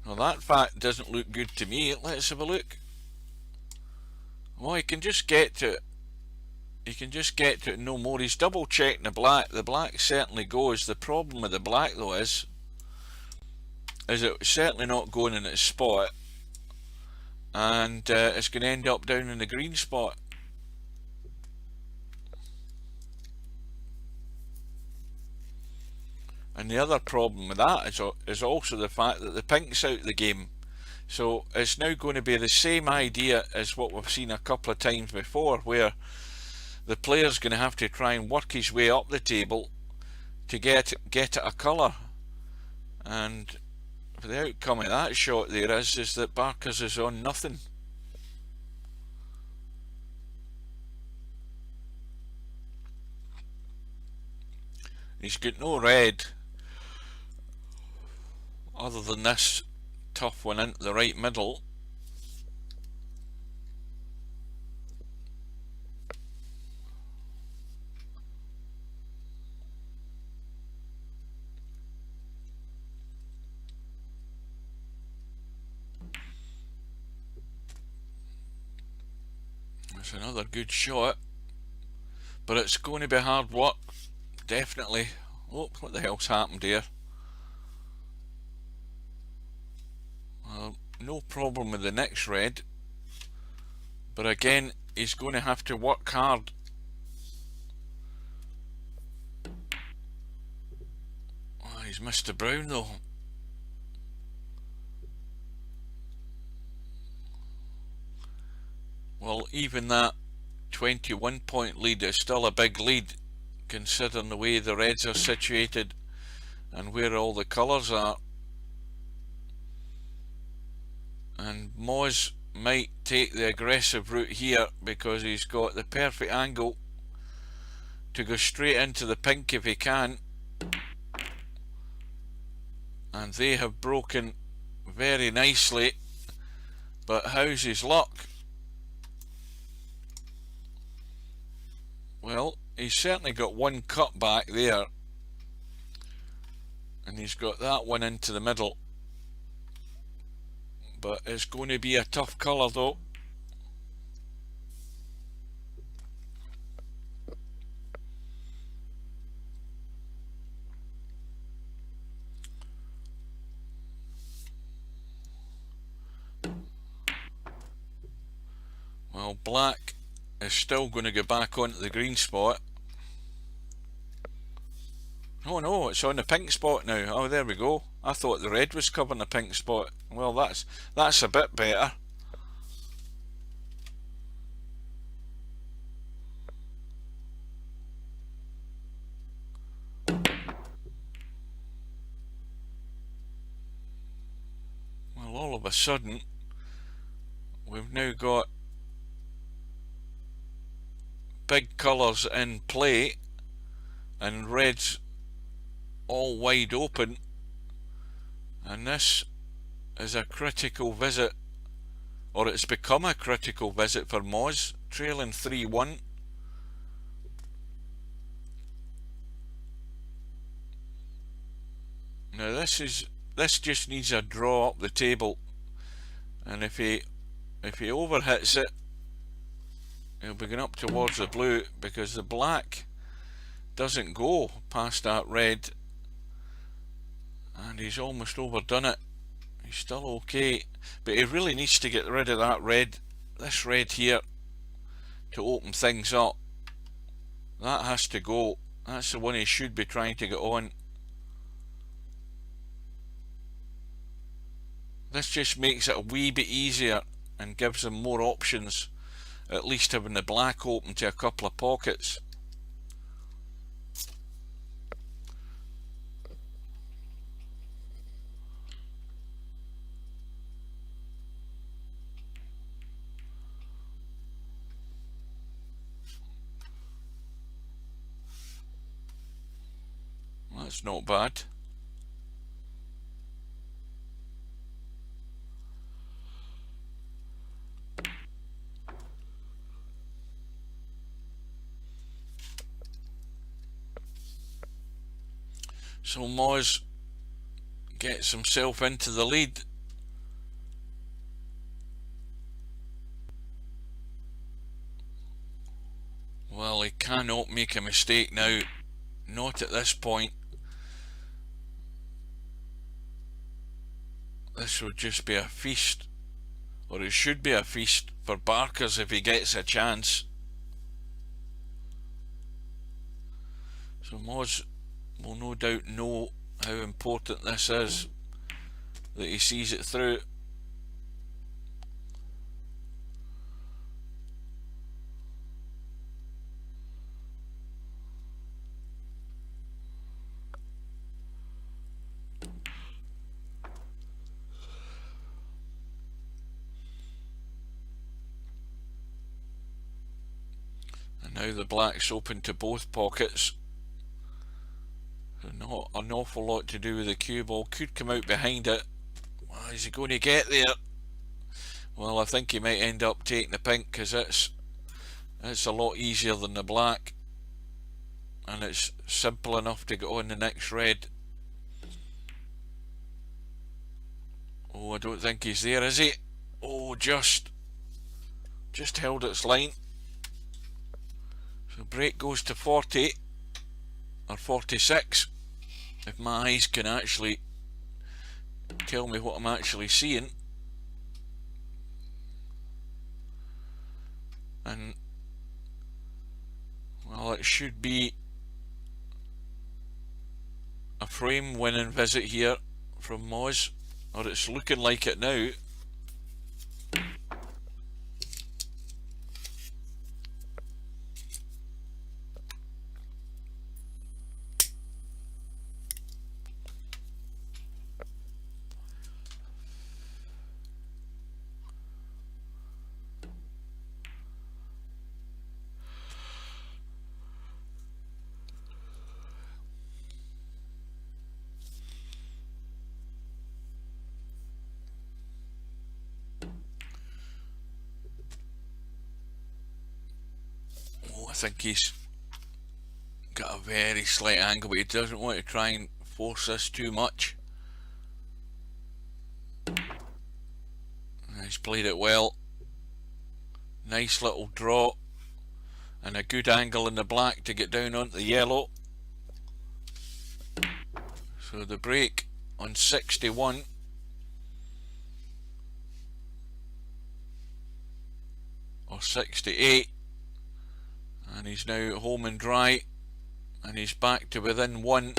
Well, that fact doesn't look good to me. Let's have a look. Well, he can just get to it no more. He's double checking the black certainly goes. The problem with the black though is it's certainly not going in its spot, and it's going to end up down in the green spot. And the other problem with that is also the fact that the pink's out of the game. So it's now going to be the same idea as what we've seen a couple of times before, where the player's going to have to try and work his way up the table to get at a colour. And the outcome of that shot there is that Barkers is on nothing. He's got no red other than this tough one into the right middle. That's another good shot, but it's going to be hard work, definitely. Oh, what the hell's happened here? No problem with the next red, but again he's going to have to work hard. Oh, he's missed the brown though. Well, even that 21 point lead is still a big lead, considering the way the reds are situated and where all the colours are. And Moz might take the aggressive route here because he's got the perfect angle to go straight into the pink if he can. And they have broken very nicely, but how's his luck? Well, he's certainly got one cut back there, and he's got that one into the middle. But it's going to be a tough colour though. Well, black is still going to go back onto the green spot. Oh no, it's on the pink spot now. Oh, there we go. I thought the red was covering the pink spot. Well, that's a bit better. Well, all of a sudden we've now got big colours in play and reds all wide open, and this is a critical visit, or it's become a critical visit for Moz, trailing 3-1. Now this just needs a draw up the table, and if he overhits it, he'll be going up towards the blue, because the black doesn't go past that red, and he's almost overdone it. He's still okay, but he really needs to get rid of that red, this red here, to open things up. That has to go. That's the one he should be trying to get on. This just makes it a wee bit easier and gives him more options, at least having the black open to a couple of pockets. That's not bad. So Moz gets himself into the lead. Well, he cannot make a mistake now, not at this point. This would just be a feast, or it should be a feast for Barkers if he gets a chance. So Moz will no doubt know how important this is, that he sees it through. And now the black's open to both pockets. Not an awful lot to do with the cue ball. Could come out behind it. Well, is he going to get there? Well, I think he might end up taking the pink, because it's a lot easier than the black, and it's simple enough to get on the next red. Oh, I don't think he's there, is he? Oh, just held its line. So break goes to 40 or 46, if my eyes can actually tell me what I'm actually seeing. And well, it should be a frame winning visit here from Moz, or it's looking like it now. I think he's got a very slight angle, but he doesn't want to try and force this too much. He's played it well. Nice little draw, and a good angle in the black to get down onto the yellow. So the break on 61. Or 68. And he's now home and dry, and he's back to within 1.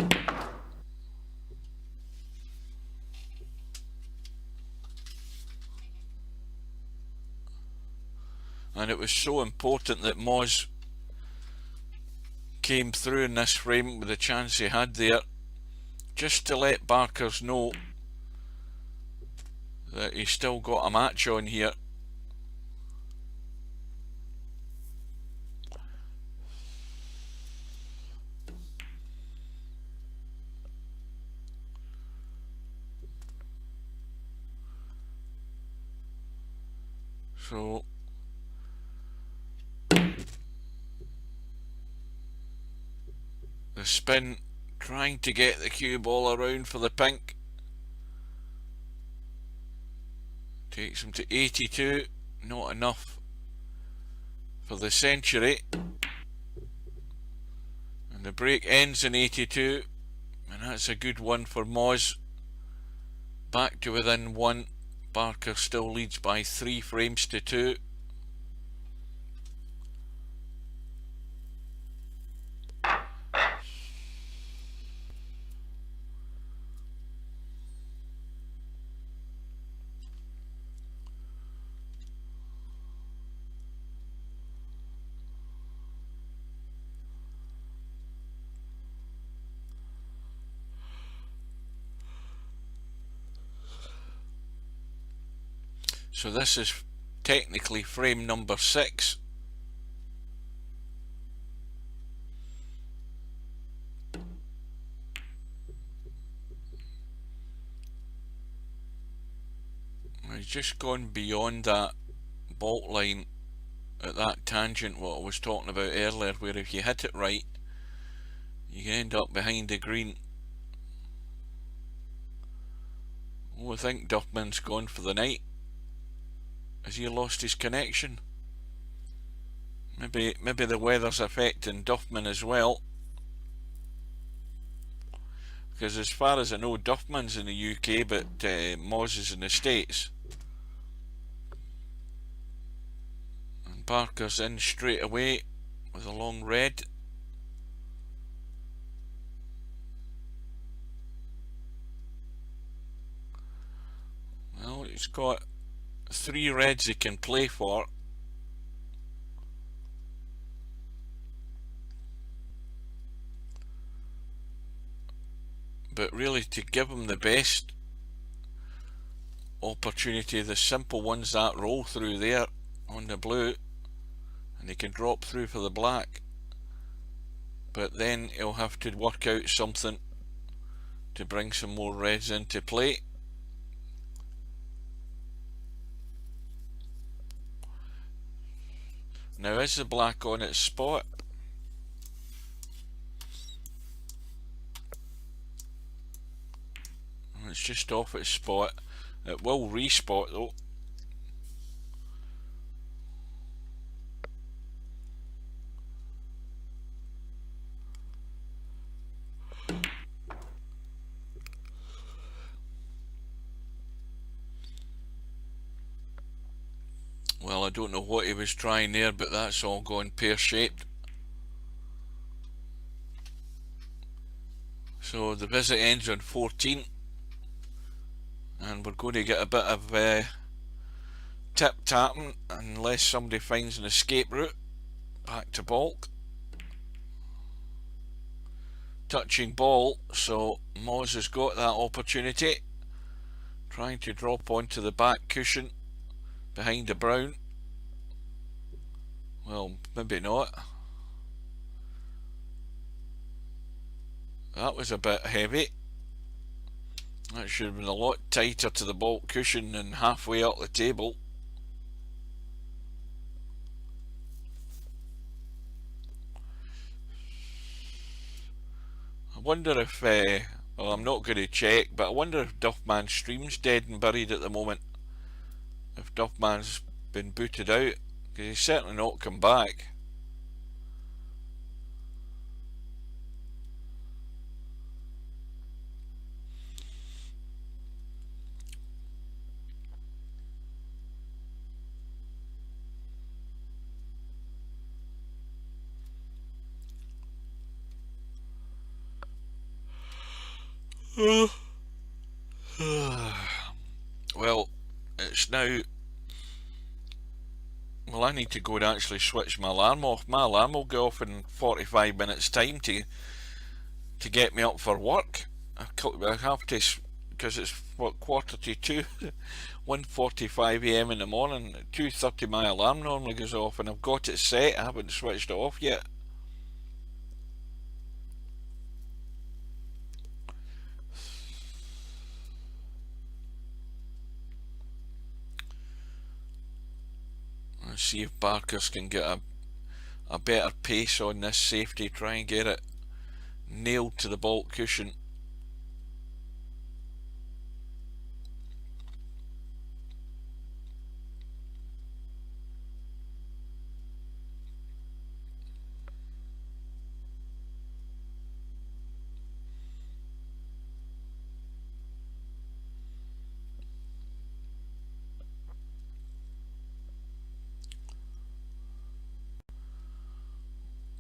And it was so important that Moz came through in this frame with the chance he had there, just to let Barkers know that he's still got a match on here. So the spin, trying to get the cue ball around for the pink, takes him to 82, not enough for the century, and the break ends in 82, and that's a good one for Moz. Back to within 1. Barker still leads by 3 frames to 2. So this is technically frame number 6. He's just gone beyond that bolt line at that tangent what I was talking about earlier, where if you hit it right, you can end up behind the green. Oh, I think Duffman's gone for the night. Has he lost his connection? Maybe the weather's affecting Duffman as well. Because as far as I know, Duffman's in the UK, but Moz is in the States. And Barker's in straight away with a long red. he's got 3 reds he can play for. But really, to give him the best opportunity, the simple ones that roll through there on the blue, and he can drop through for the black. But then he'll have to work out something to bring some more reds into play. Now, is the black on its spot? It's just off its spot. It will respot though. Well, I don't know what he was trying there, but that's all gone pear-shaped. So the visit ends on 14, and we're going to get a bit of tip-tapping unless somebody finds an escape route. Back to Balk. Touching ball, so Moz has got that opportunity. Trying to drop onto the back cushion behind the brown. Well, maybe not. That was a bit heavy. That should have been a lot tighter to the baulk cushion and halfway up the table. I wonder if, well, I'm not going to check, but I wonder if Duffman's stream's dead and buried at the moment. If Duffman's been booted out, because he's certainly not come back. Well, it's now. Well, I need to go and actually switch my alarm off. My alarm will go off in 45 minutes time to get me up for work. I have to, because it's what, 1:45 to 1:45 AM in the morning. 2:30 my alarm normally goes off, and I've got it set. I haven't switched it off yet. Let's see if Barkers can get a better pace on this safety, try and get it nailed to the baulk cushion.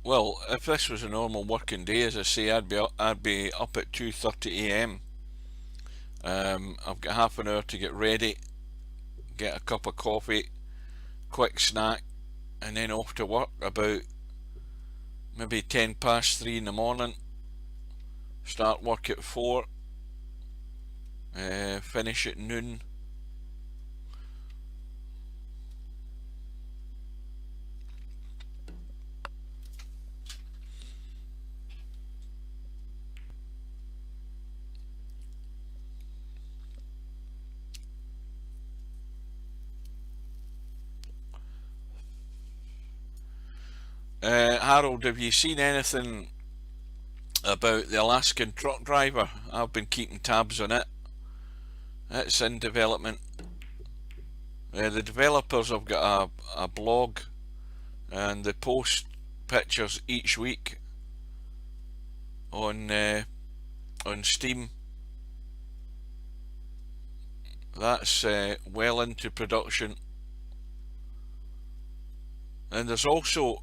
Well, if this was a normal working day, as I say, I'd be up at 2:30 AM. I've got half an hour to get ready, get a cup of coffee, quick snack, and then off to work about maybe 3:10 in the morning. Start work at 4, finish at noon. Harold, have you seen anything about the Alaskan truck driver? I've been keeping tabs on it. It's in development. The developers have got a blog, and they post pictures each week on Steam. That's well into production. And there's also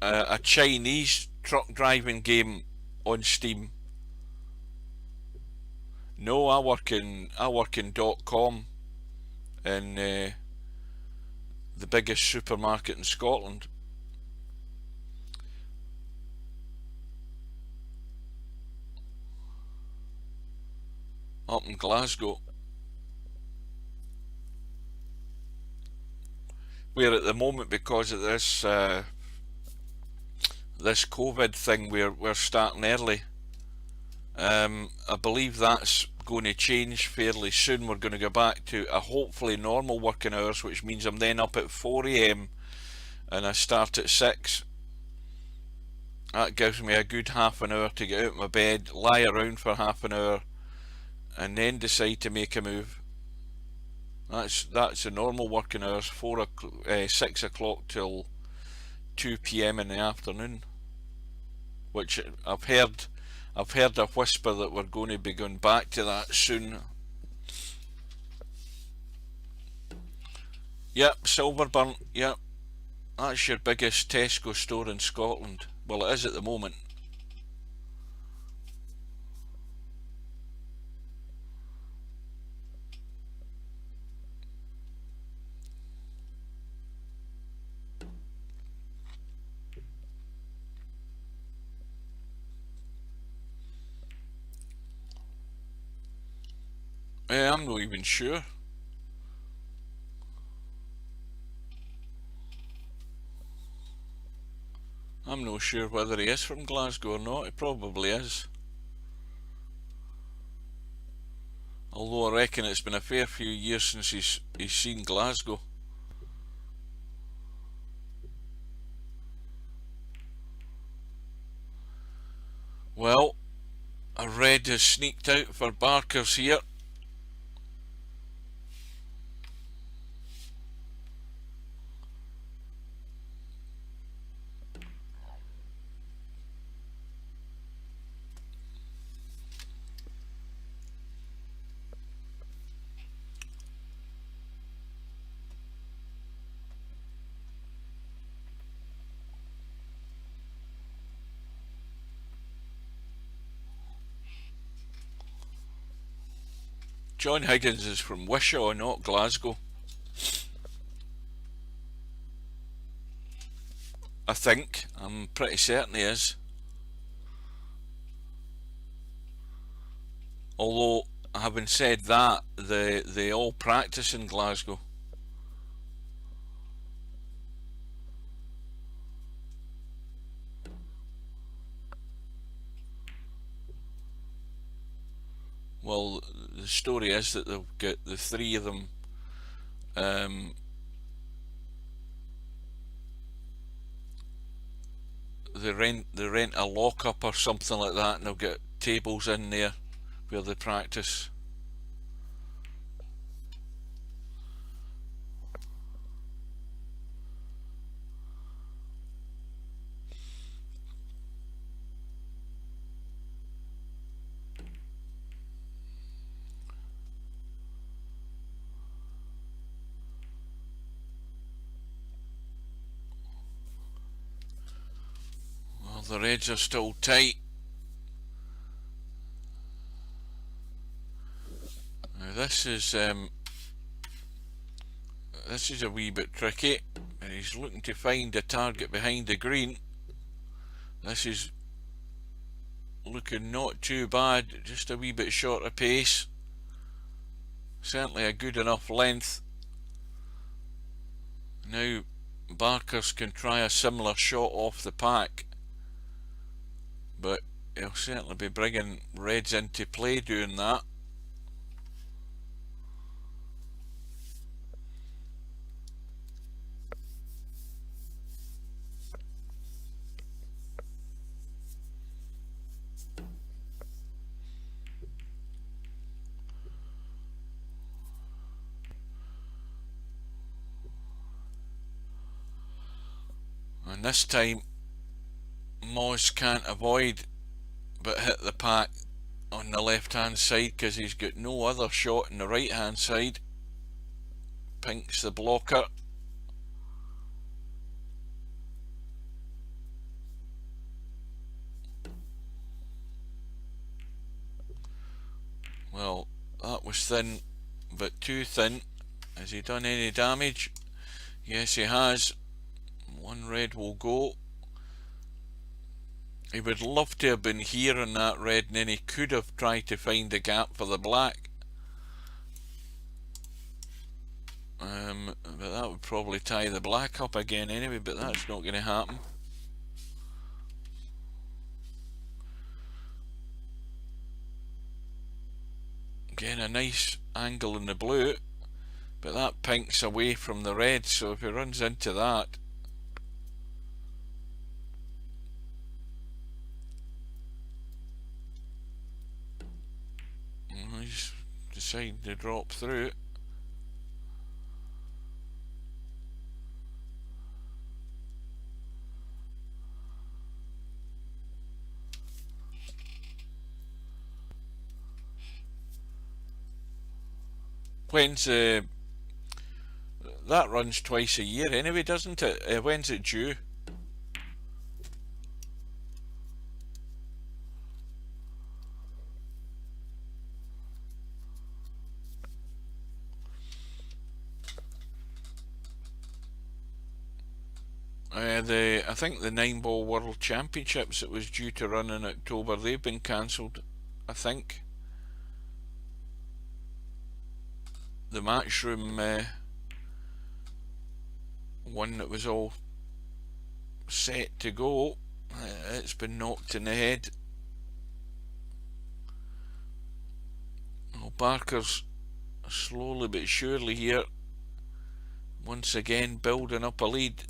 a Chinese truck driving game on Steam. No, I work in .com in the biggest supermarket in Scotland. Up in Glasgow. Where at the moment, because of this this COVID thing, we're starting early. I believe that's going to change fairly soon. We're going to go back to a hopefully normal working hours, which means I'm then up at 4 AM and I start at 6. That gives me a good half an hour to get out of my bed, lie around for half an hour, and then decide to make a move. That's the normal working hours, 6 o'clock till 2 PM in the afternoon. Which I've heard a whisper that we're going to be going back to that soon. Yep, Silverburn, yep. That's your biggest Tesco store in Scotland. Well, it is at the moment. I'm not even sure. I'm not sure whether he is from Glasgow or not. He probably is. Although I reckon it's been a fair few years since he's seen Glasgow. Well, a red has sneaked out for Barkers here. John Higgins is from Wishaw, not Glasgow. I think. I'm pretty certain he is. Although, having said that, they all practice in Glasgow. Well, the story is that they'll get the three of them they rent a lock-up or something like that, and they'll get tables in there where they practice. Well, the Reds are still tight. Now this is a wee bit tricky, and he's looking to find a target behind the green. This is looking not too bad, just a wee bit shorter pace. Certainly a good enough length. Now Barkers can try a similar shot off the pack, but he'll certainly be bringing Reds into play doing that. And this time Moz can't avoid but hit the pack on the left hand side because he's got no other shot on the right hand side. Pink's the blocker. Well, was thin, but too thin. Has he done any damage? Yes, he has. One red will go. He would love to have been here on that red, and then he could have tried to find a gap for the black. But that would probably tie the black up again anyway, but that's not going to happen. Again, a nice angle in the blue, but that pink's away from the red, so if he runs into that, he's deciding to drop through. When's that runs twice a year anyway, doesn't it? When's it due? I think the 9-ball World Championships that was due to run in October, they've been cancelled, I think. The Matchroom one that was all set to go, it's been knocked in the head. Well, Barker's slowly but surely here, once again building up a lead.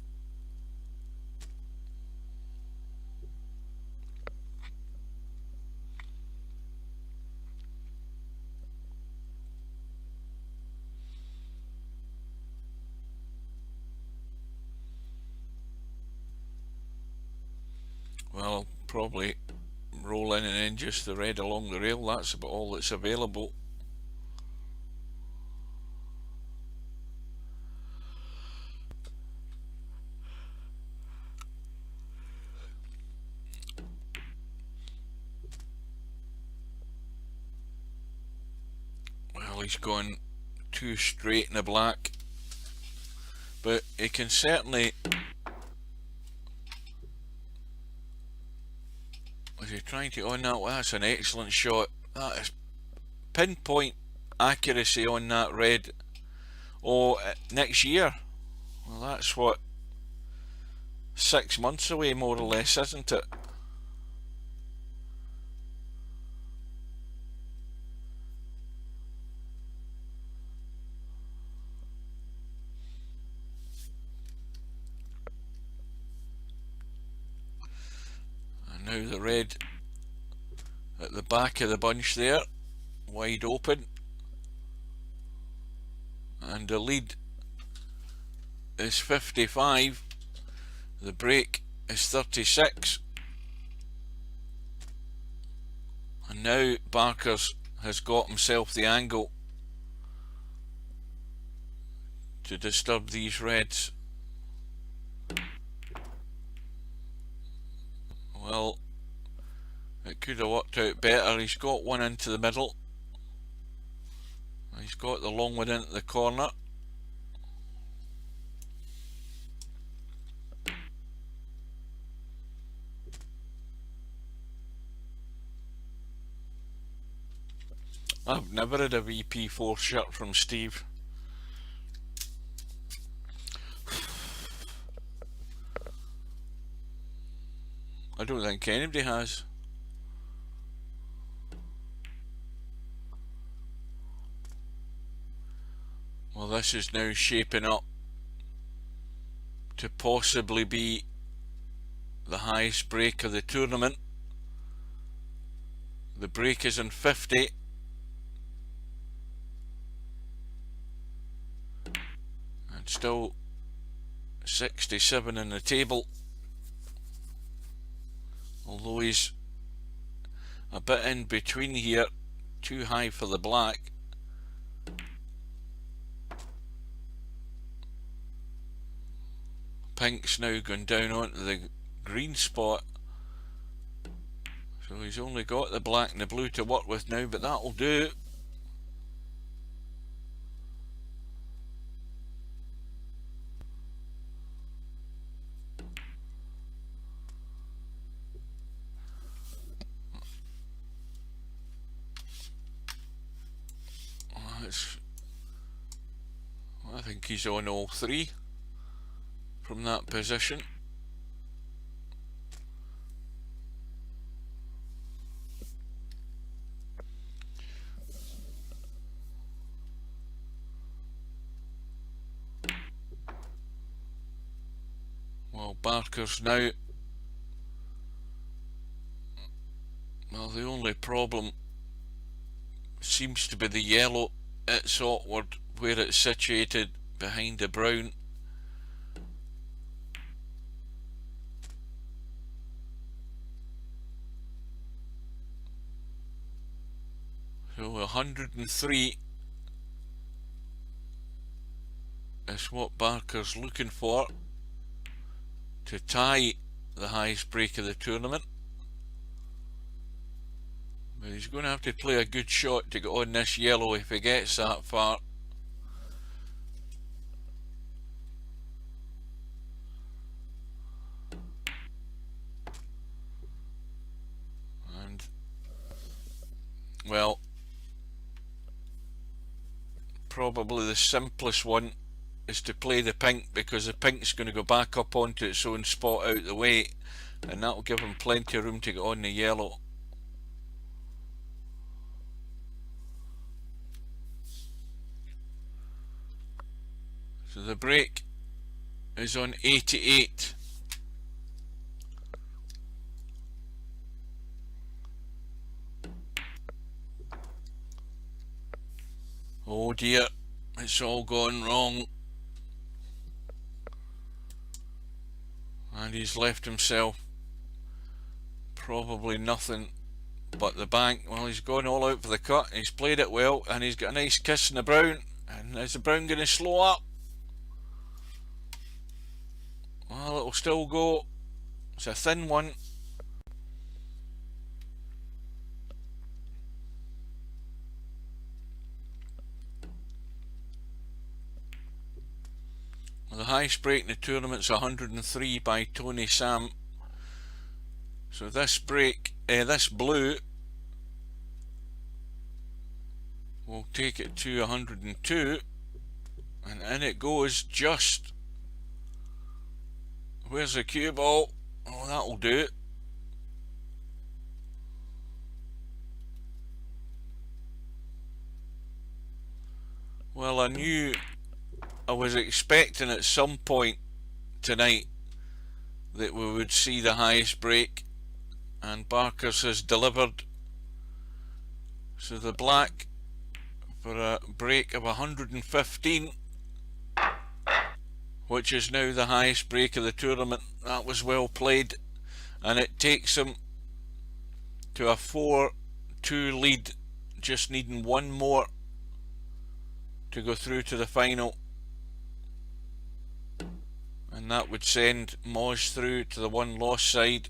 Well, probably roll in and then just the red along the rail. That's about all that's available. Well, he's gone too straight in the black, but he can certainly... Was he trying to on that? Well, that's an excellent shot. That is pinpoint accuracy on that red. Oh, next year. Well, that's what, 6 months away more or less, isn't it? Now the red at the back of the bunch there, wide open, and the lead is 55, the break is 36, and now Barkers has got himself the angle to disturb these reds. Well, it could have worked out better. He's got one into the middle. He's got the long one into the corner. I've never had a VP4 shirt from Steve. I don't think anybody has. Well, this is now shaping up to possibly be the highest break of the tournament. The break is in 50. And still 67 in the table. Although he's a bit in between here, too high for the black. Pink's now gone down onto the green spot, so he's only got the black and the blue to work with now, but that'll do. I think he's on all three from that position. Well, Barker's now, well, the only problem seems to be the yellow. It's awkward where it's situated behind the brown. So 103 is what Barker's looking for to tie the highest break of the tournament. But he's going to have to play a good shot to get on this yellow if he gets that far. And, well, probably the simplest one is to play the pink, because the pink's going to go back up onto its own spot out the way, and that'll give him plenty of room to get on the yellow. So the break is on 88. Oh dear, it's all gone wrong. And he's left himself probably nothing but the bank. Well, he's gone all out for the cut. He's played it well, and he's got a nice kiss in the brown. And is the brown going to slow up? Well, it'll still go. It's a thin one. Well, the highest break in the tournament's 103 by Tony Sam. So this break, this blue, will take it to 102, and in it goes just. Where's the cue ball? Oh, that'll do it. Well, I was expecting at some point tonight that we would see the highest break, and Barkers has delivered. So the black for a break of 115, which is now the highest break of the tournament. That was well played, and it takes him to a 4-2 lead, just needing one more to go through to the final, and that would send Moz through to the one loss side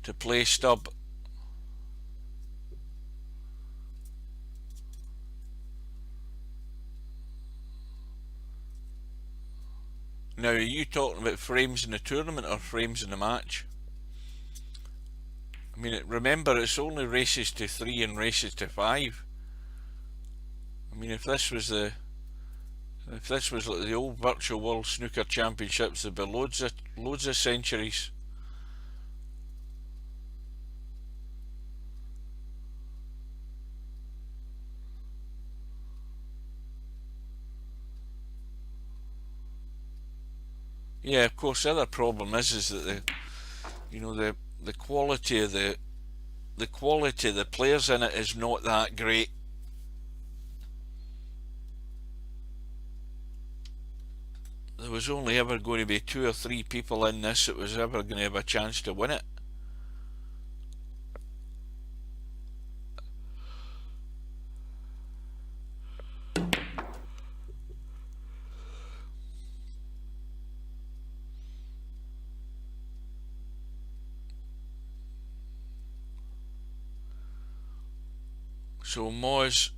to play stub. Now, are you talking about frames in the tournament or frames in the match? I mean, remember, it's only races to 3 and races to 5. I mean, if this was like the old Virtual World Snooker Championships, there'd be loads of centuries. Yeah, of course. The other problem is that the quality of the players in it is not that great. There was only ever going to be 2 or 3 people in this that was ever going to have a chance to win it. So Moz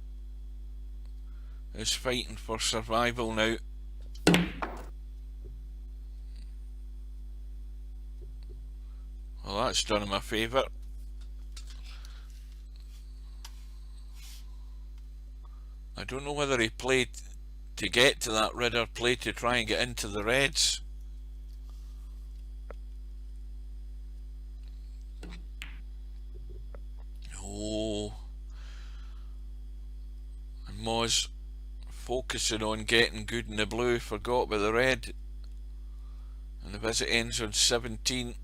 is fighting for survival now. Well, that's done him a favour. I don't know whether he played to get to that red or played to try and get into the reds. Oh, and Moz focusing on getting good in the blue, forgot about the red, and the visit ends on 17.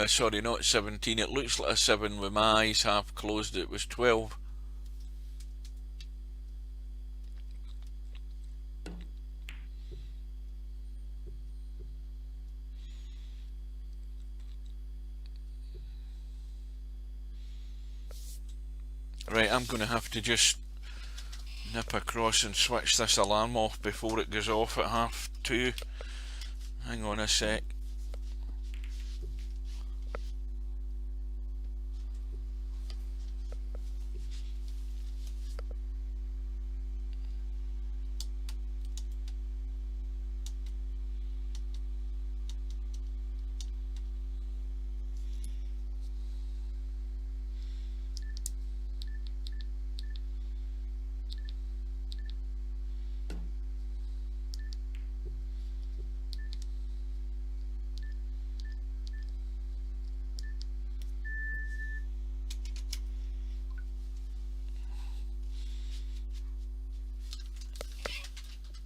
Sorry, not 17, it looks like a 7 with my eyes half closed, it was 12. Right, I'm going to have to just nip across and switch this alarm off before it goes off at 2:30. Hang on a sec.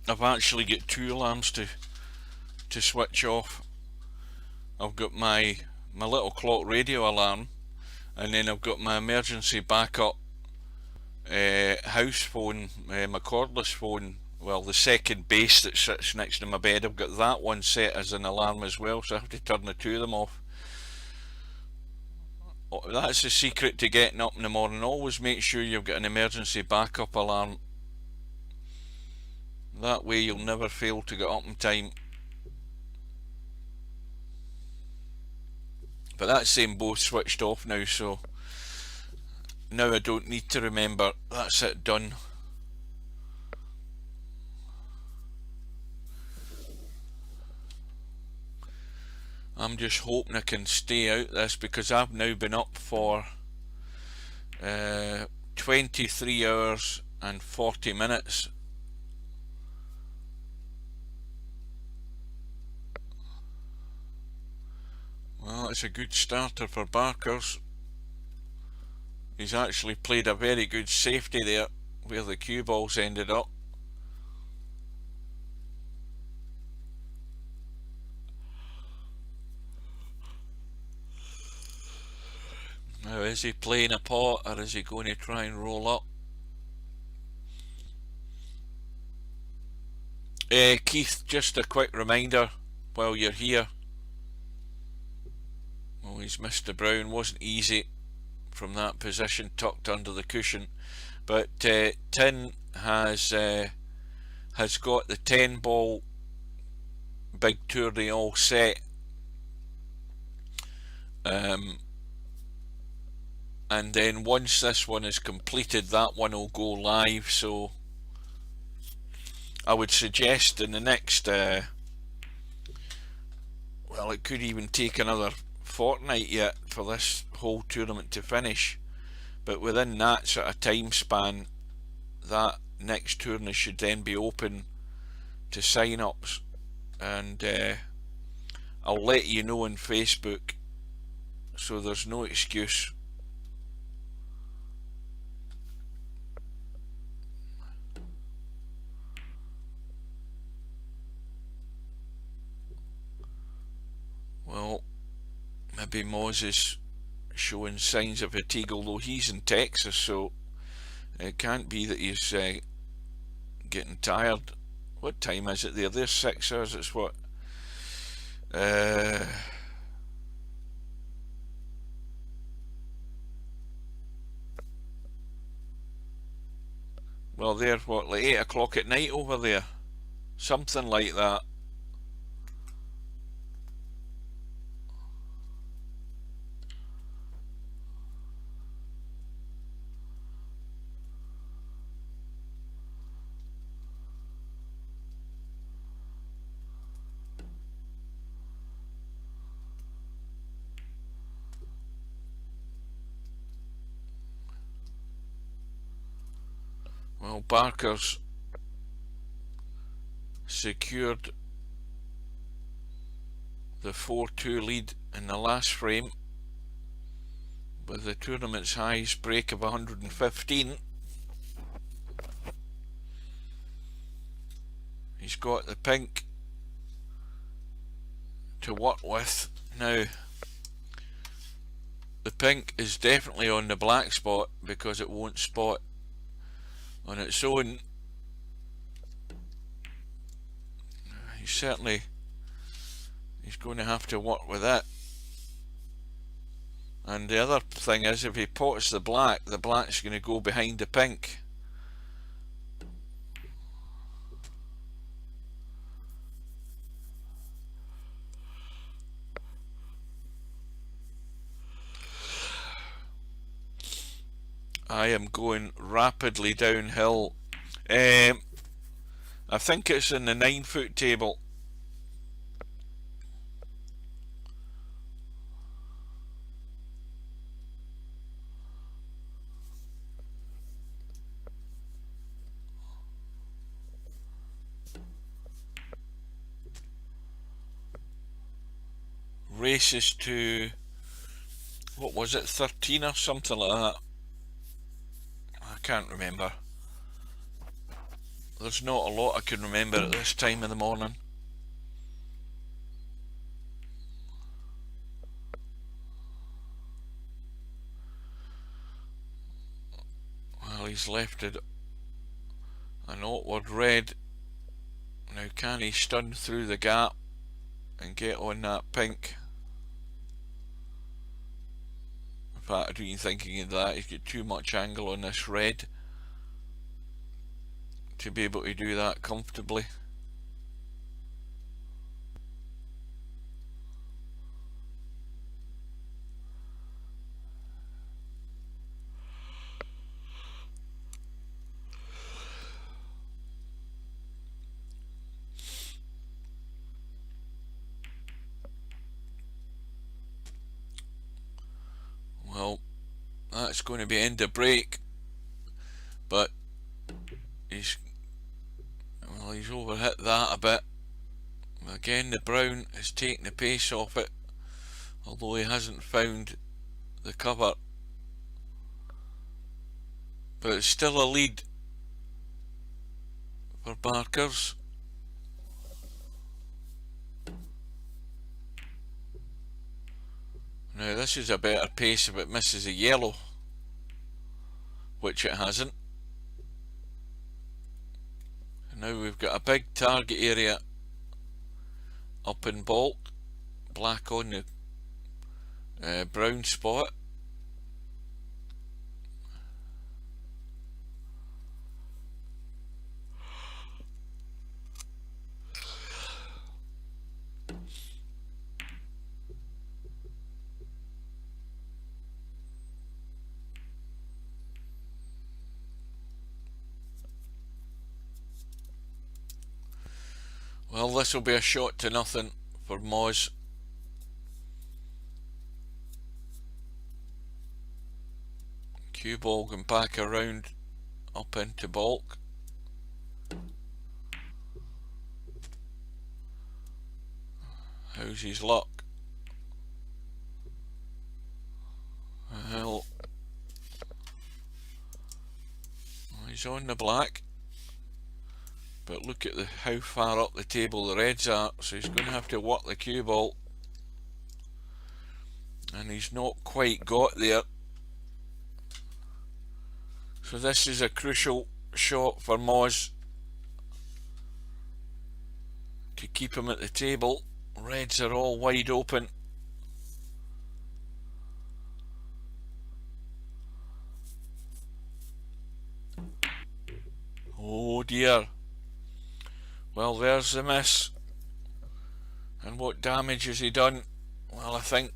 I've actually got 2 alarms to switch off. I've got my little clock radio alarm, and then I've got my emergency backup house phone, my cordless phone. Well, the second base that sits next to my bed, I've got that one set as an alarm as well, so I have to turn the 2 of them off. That's the secret to getting up in the morning. Always make sure you've got an emergency backup alarm. That way you'll never fail to get up in time. But that's them both switched off now, so now I don't need to remember. That's it, done. I'm just hoping I can stay out this, because I've now been up for 23 hours and 40 minutes. Well, it's a good starter for Barkers. He's actually played a very good safety there where the cue balls ended up. Now, is he playing a pot, or is he going to try and roll up? Keith, just a quick reminder while you're here. Oh, he's missed the brown. Wasn't easy from that position, tucked under the cushion. But Tin has got the 10 ball big tourney all set. And then once this one is completed, that one will go live. So I would suggest in the next well, it could even take another fortnight yet for this whole tournament to finish, but within that sort of time span, that next tournament should then be open to sign-ups, and I'll let you know on Facebook, so there's no excuse. Well, maybe Moz is showing signs of fatigue, although he's in Texas, so it can't be that he's getting tired. What time is it there? There's 6 hours. It's what? Well, they're what, like 8 o'clock at night over there? Something like that. Well, Barker's secured the 4-2 lead in the last frame with the tournament's highest break of 115. He's got the pink to work with. Now, the pink is definitely on the black spot because it won't spot on its own. He's going to have to work with it. And the other thing is, if he pots the black's going to go behind the pink. I am going rapidly downhill. I think it's in the 9-foot table. Races to, what was it, 13 or something like that. I can't remember. There's not a lot I can remember at this time of the morning. Well, he's left it an awkward red. Now can he stun through the gap and get on that pink? In fact, I don't even thinking of that. He's got too much angle on this red to be able to do that comfortably. Well, that's going to be end of break, but he's overhit that a bit. Again, the brown is taking the pace off it, although he hasn't found the cover, but it's still a lead for Barkers. Now this is a better pace if it misses a yellow, which it hasn't. And now we've got a big target area up in bulk, black on the brown spot. Well, this will be a shot to nothing for Moz. Cue ball going back around up into bulk. How's his luck? Well, he's on the black, but look at how far up the table the reds are, so he's going to have to work the cue ball, and he's not quite got there. So this is a crucial shot for Moz to keep him at the table. Reds are all wide open. Oh dear. Well, there's the miss. And what damage has he done? Well, I think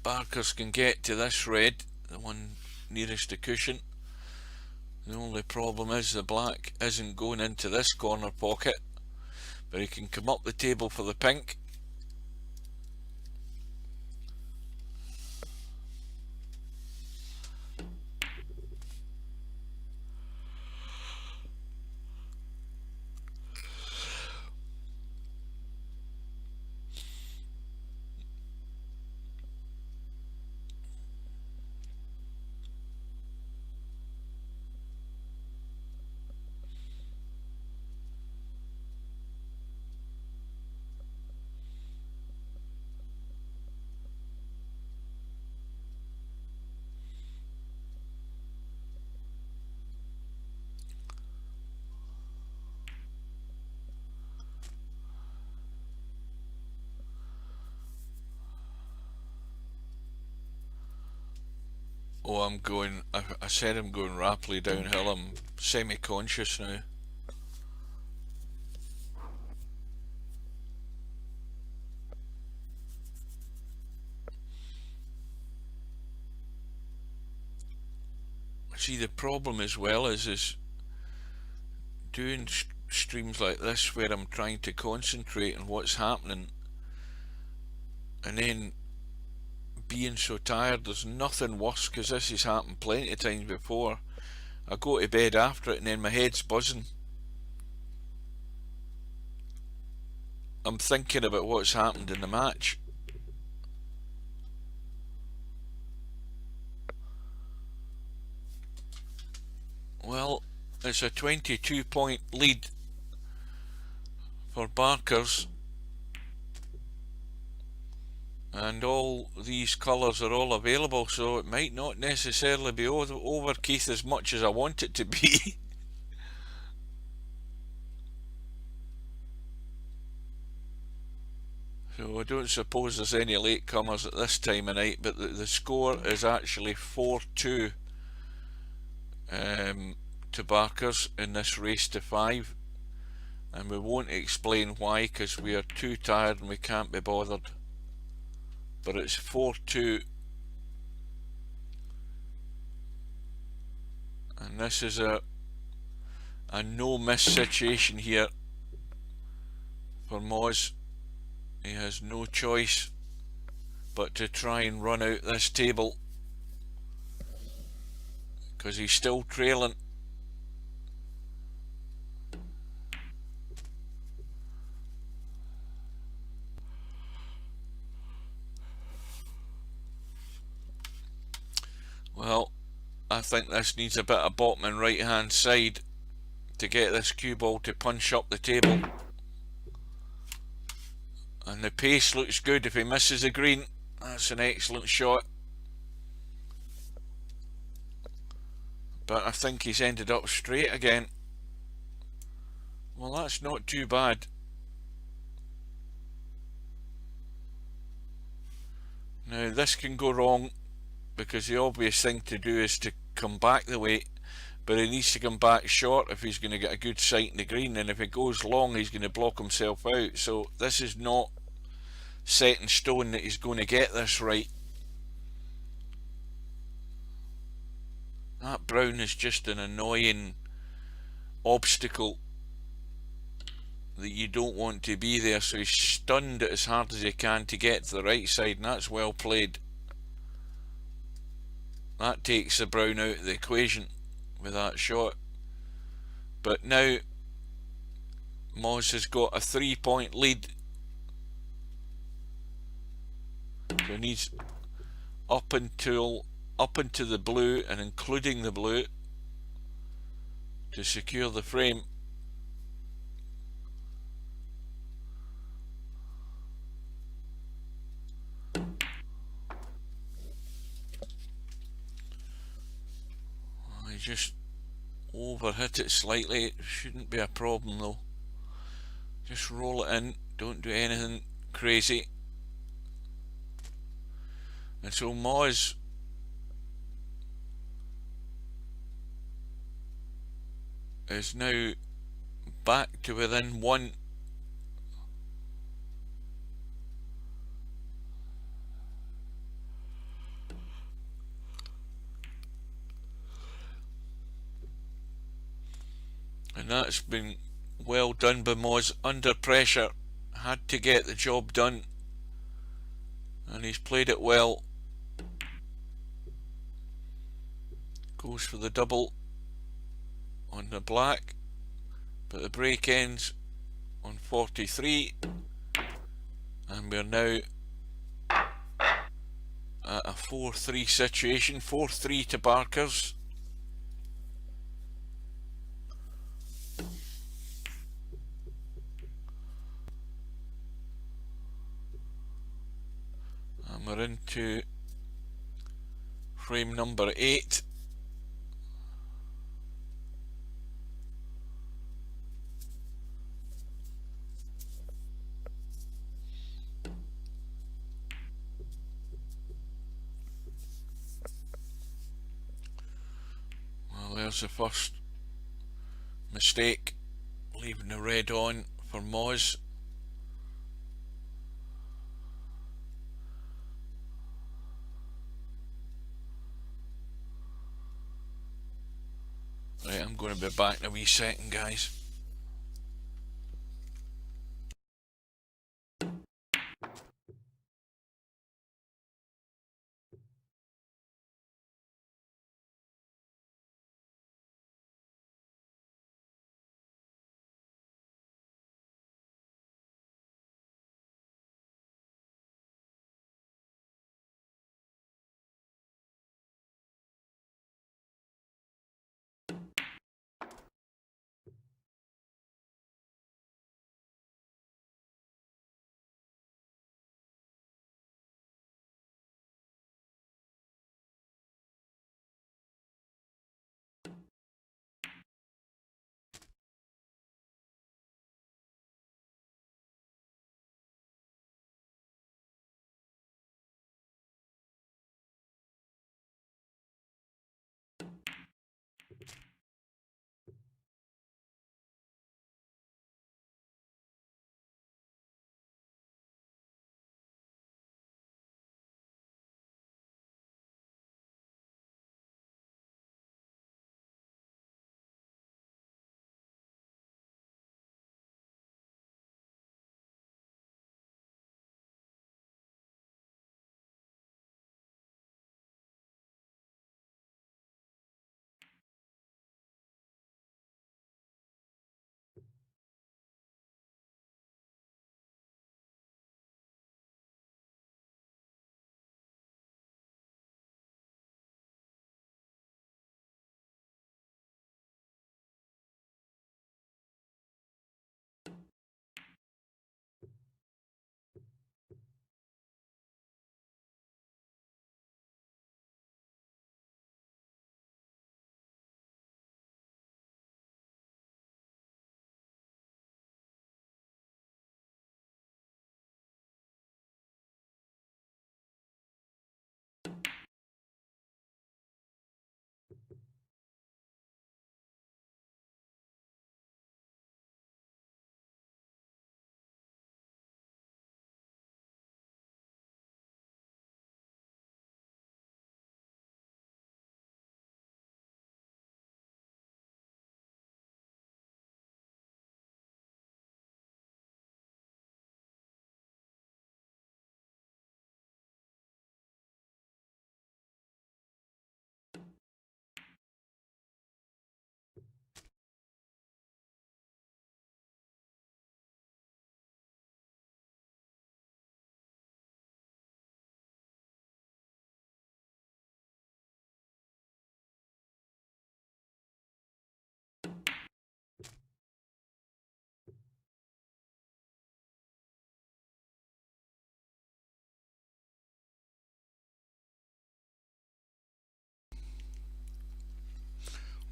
Barkers can get to this red, the one nearest the cushion. The only problem is the black isn't going into this corner pocket, but he can come up the table for the pink. Oh, I'm going, I said I'm going rapidly downhill. I'm semi-conscious now. See, the problem as well is doing streams like this where I'm trying to concentrate on what's happening, and then being so tired. There's nothing worse, because this has happened plenty of times before. I go to bed after it and then my head's buzzing. I'm thinking about what's happened in the match. Well, it's a 22-point lead for Barkers, and all these colours are all available, so it might not necessarily be over Keith as much as I want it to be. So I don't suppose there's any latecomers at this time of night, but the score is actually 4-2 to Barkers in this race to 5, and we won't explain why, because we are too tired and we can't be bothered. But it's 4-2, and this is a no miss situation here for Moz. He has no choice but to try and run out this table, because he's still trailing. Well, I think this needs a bit of bottoming right hand side to get this cue ball to punch up the table. And the pace looks good. If he misses the green, that's an excellent shot. But I think he's ended up straight again. Well, that's not too bad. Now this can go wrong, because the obvious thing to do is to come back the weight, but he needs to come back short if he's going to get a good sight in the green, and if it goes long he's going to block himself out. So this is not set in stone that he's going to get this right. That brown is just an annoying obstacle that you don't want to be there, so he's stunned it as hard as he can to get to the right side, and that's well played. That takes the brown out of the equation with that shot. But now Moz has got a 3-point lead, so he needs up into the blue and including the blue to secure the frame. He just overhit it slightly. It shouldn't be a problem though. Just roll it in, don't do anything crazy. And so Moz is now back to within 1. And that's been well done by Moz. Under pressure, had to get the job done, and he's played it well. Goes for the double on the black, but the break ends on 43, and we're now at a 4-3 situation. 4-3 to Barkers. And we're into frame number 8. there's the first mistake, leaving the red on for Moz. Right, I'm going to be back in a wee second, guys.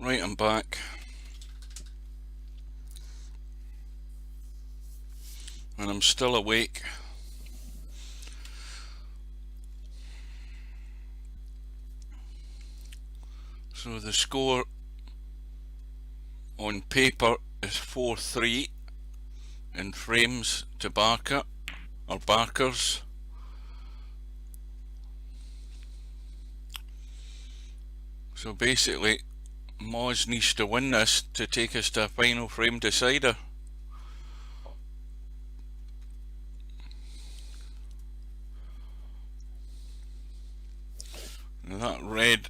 Right, I'm back. And I'm still awake. So the score on paper is 4-3 in frames to Barker, or Barkers. So basically, Moz needs to win this to take us to a final frame decider. Now that red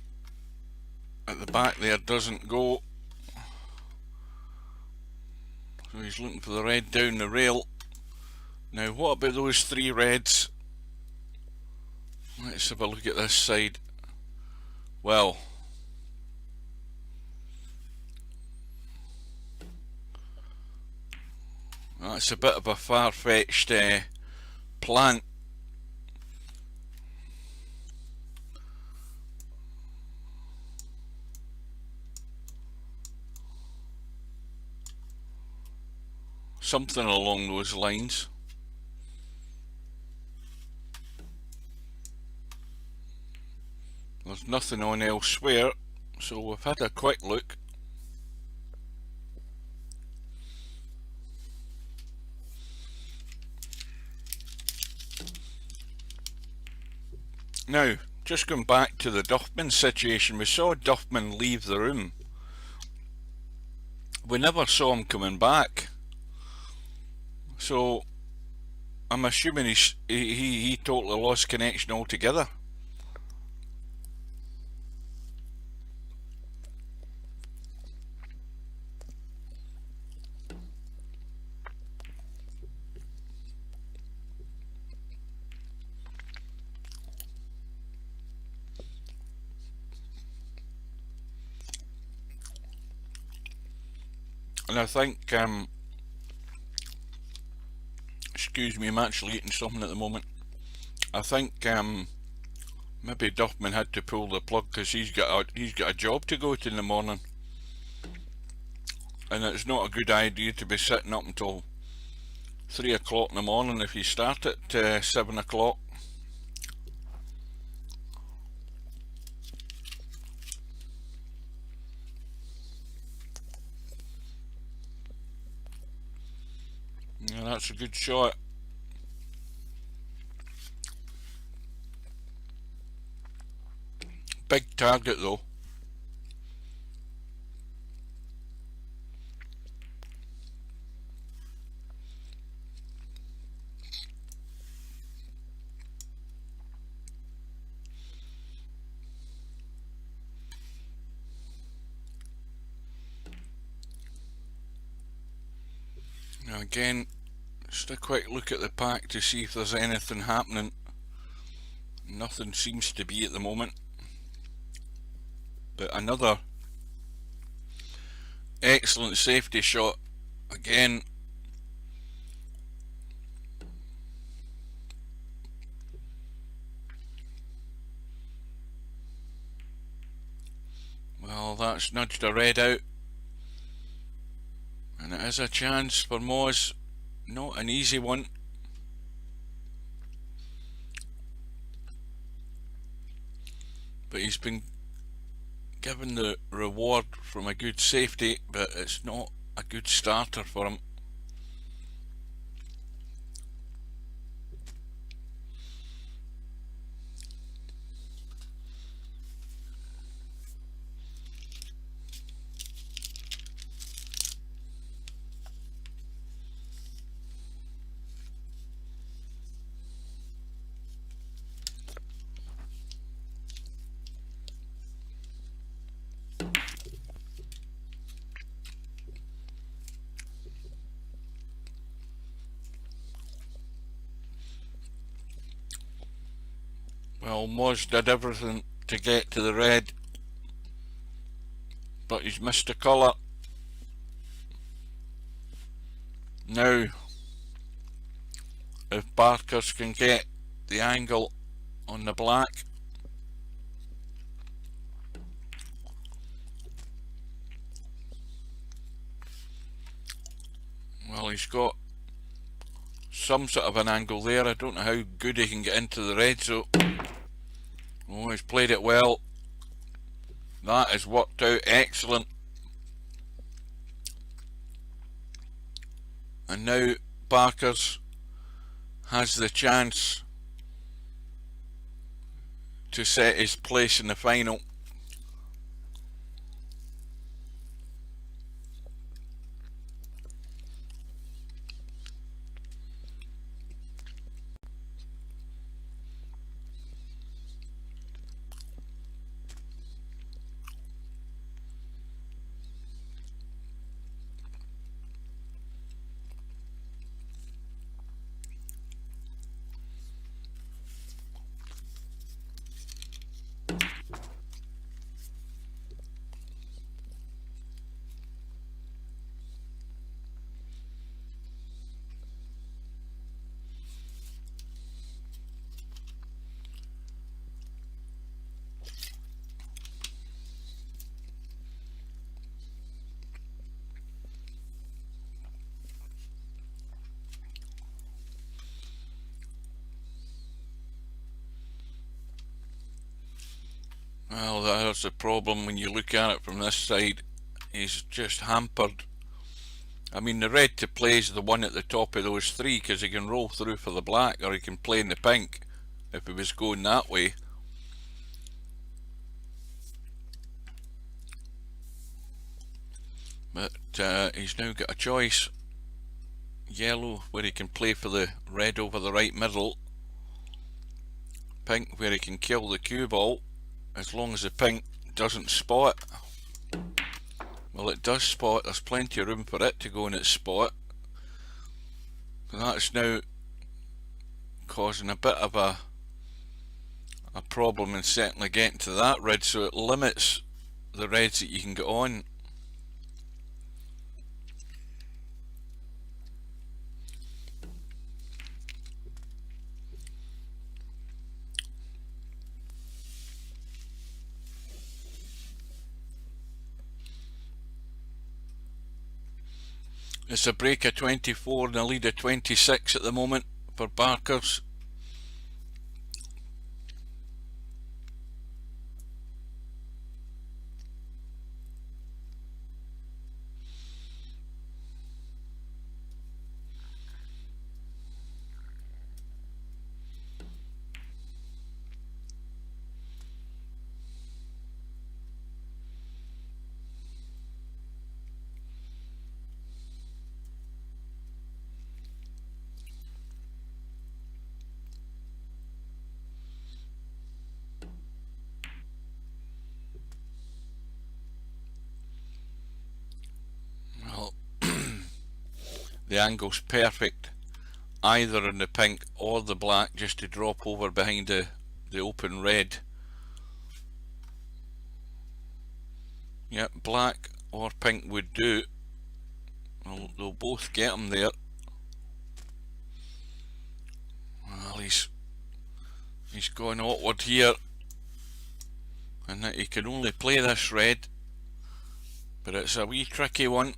at the back there doesn't go, so he's looking for the red down the rail. Now what about those three reds? Let's have a look at this side. Well, that's a bit of a far-fetched plan. Something along those lines. There's nothing on elsewhere, So we've had a quick look. Now, just going back to the Duffman situation, we saw Duffman leave the room. We never saw him coming back. So I'm assuming he totally lost connection altogether. And I think, excuse me, I'm actually eating something at the moment. I think maybe Duffman had to pull the plug because he's got a job to go to in the morning, and it's not a good idea to be sitting up until 3 o'clock in the morning if you start at 7 o'clock. Yeah, that's a good shot. Big target though. Now again, just a quick look at the pack to see if there's anything happening. Nothing seems to be at the moment. But another excellent safety shot again. Well, that's nudged a red out, and it is a chance for Moz. Not an easy one. But he's been given the reward from a good safety, but it's not a good starter for him. Well, Moz did everything to get to the red, but he's missed a colour. Now, if Barkers can get the angle on the black, well, he's got some sort of an angle there. I don't know how good he can get into the red, so oh, he's played it well. That has worked out excellent. And now Barkers has the chance to set his place in the final. Well, that's the problem when you look at it from this side. He's just hampered. I mean, the red to play is the one at the top of those three, because he can roll through for the black, or he can play in the pink if he was going that way. But he's now got a choice. Yellow, where he can play for the red over the right middle. Pink, where he can kill the cue ball, as long as the pink doesn't spot. Well, it does spot. There's plenty of room for it to go in its spot. That's now causing a bit of a problem in certainly getting to that red, so it limits the reds that you can get on. It's a break of 24 and a lead of 26 at the moment for Barkers. Well, the angle's perfect, either in the pink or the black, just to drop over behind the open red. Yep, black or pink would do. Well, they'll both get him there. Well, he's going awkward here, and that he can only play this red, but it's a wee tricky one.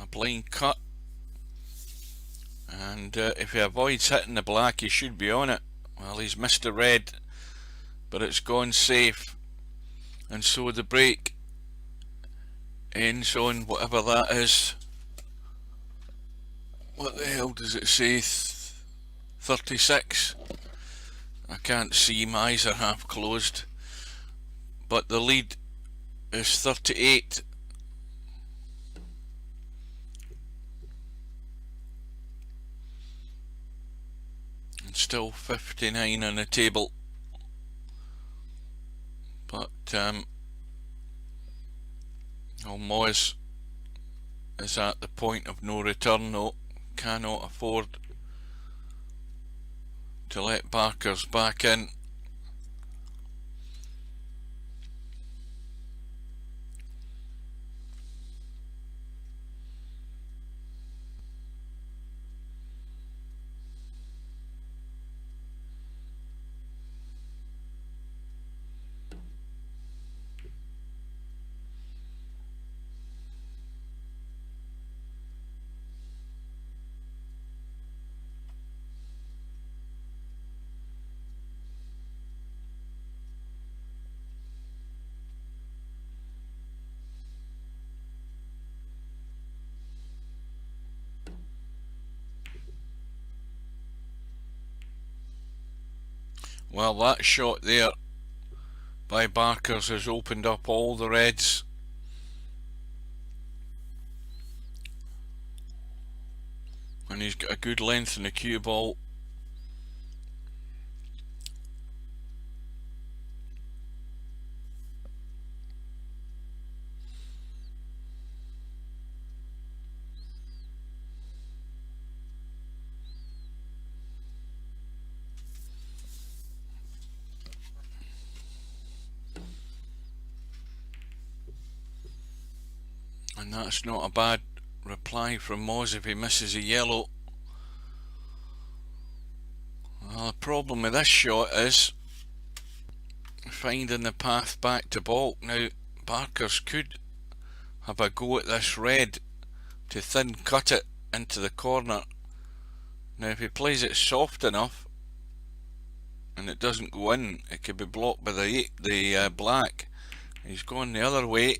A blind cut, and if he avoids hitting the black, he should be on it. Well, he's missed the red, but it's gone safe, and so the break ends on whatever that is. What the hell does it say? 36? I can't see, my eyes are half closed, but the lead is 38. And still 59 on the table, but Moz is at the point of no return though. Cannot afford to let Barkers back in. Well, that shot there by Barkers has opened up all the reds. And he's got a good length in the cue ball. And that's not a bad reply from Moz if he misses a yellow. Well, the problem with this shot is finding the path back to baulk. Now, Barkers could have a go at this red to thin cut it into the corner. Now, if he plays it soft enough, and it doesn't go in, it could be blocked by the black. He's going the other way,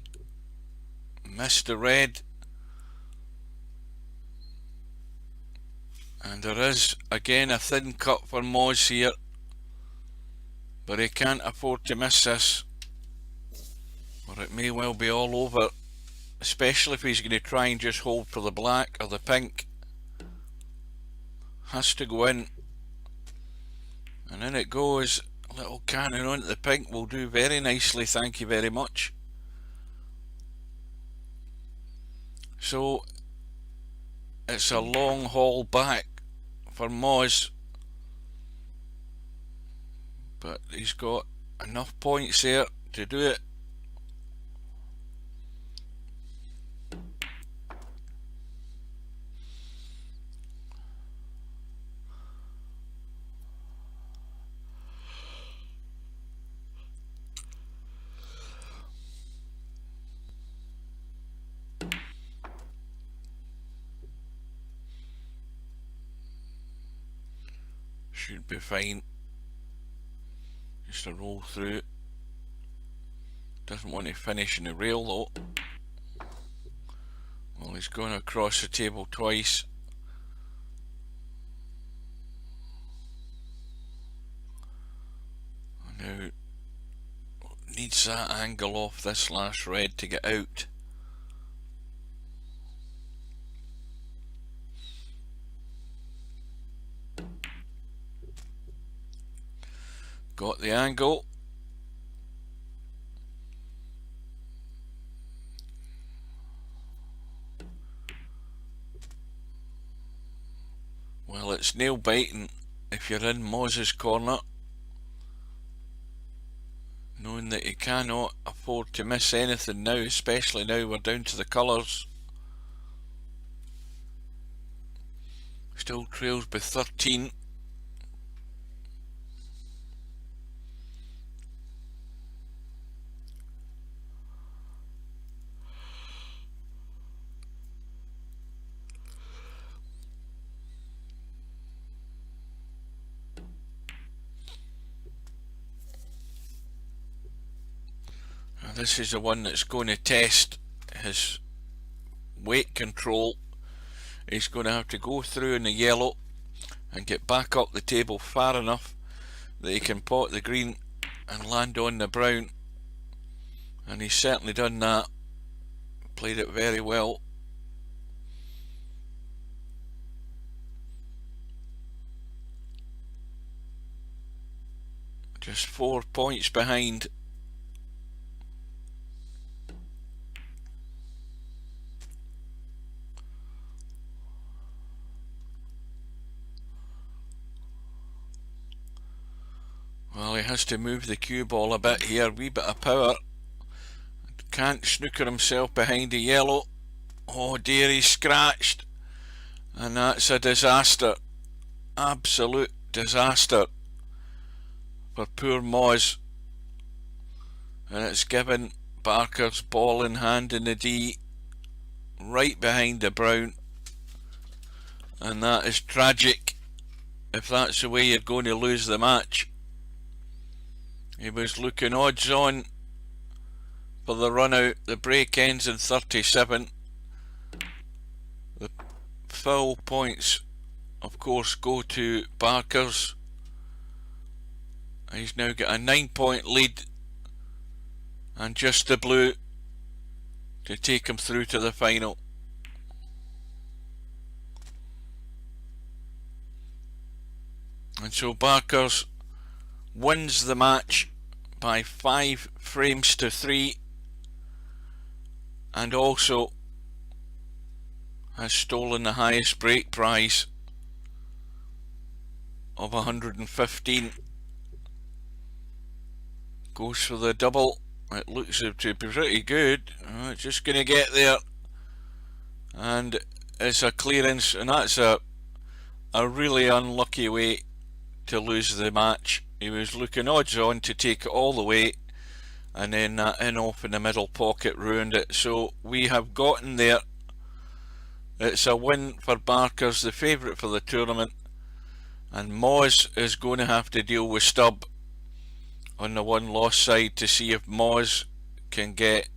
missed the red, and there is again a thin cut for Moz here, but he can't afford to miss this, or it may well be all over, especially if he's going to try and just hold for the black or the pink. Has to go in, and in it goes. A little cannon onto the pink will do very nicely, thank you very much. So it's a long haul back for Moz, but he's got enough points there to do it. Should be fine. Just a roll through. Doesn't want to finish in the rail though. Well, he's going across the table twice. Now needs that angle off this last red to get out. Got the angle. Well, it's nail biting if you're in Moz's corner, knowing that you cannot afford to miss anything now, especially now we're down to the colours. Still trails by 13. This is the one that's going to test his weight control. He's going to have to go through in the yellow and get back up the table far enough that he can pot the green and land on the brown, and he's certainly done that. Played it very well. Just 4 points behind. Well, he has to move the cue ball a bit here, wee bit of power. Can't snooker himself behind the yellow. Oh dear, he's scratched. And that's a disaster. Absolute disaster for poor Moz. And it's given Barker's ball in hand in the D, right behind the brown. And that is tragic if that's the way you're going to lose the match. He was looking odds on for the run out. The break ends in 37. The full points of course go to Barkers. He's now got a 9-point lead and just the blue to take him through to the final. And so Barkers wins the match by 5 frames to 3, and also has stolen the highest break prize of 115. Goes for the double. It looks to be pretty good. It's just going to get there, and it's a clearance, and that's a really unlucky way to lose the match. He was looking odds on to take it all the way, and then that in off in the middle pocket ruined it. So we have gotten there. It's a win for Barkers, the favourite for the tournament, and Moz is going to have to deal with Stubb on the one loss side to see if Moz can get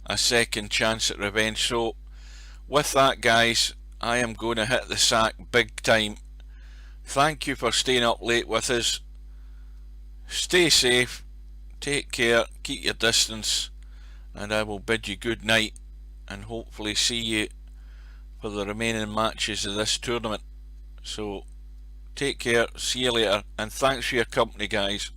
a second chance at revenge. So with that, guys, I am going to hit the sack big time. Thank you for staying up late with us. Stay safe, take care, keep your distance, and I will bid you good night and hopefully see you for the remaining matches of this tournament. So take care, see you later, and thanks for your company, guys.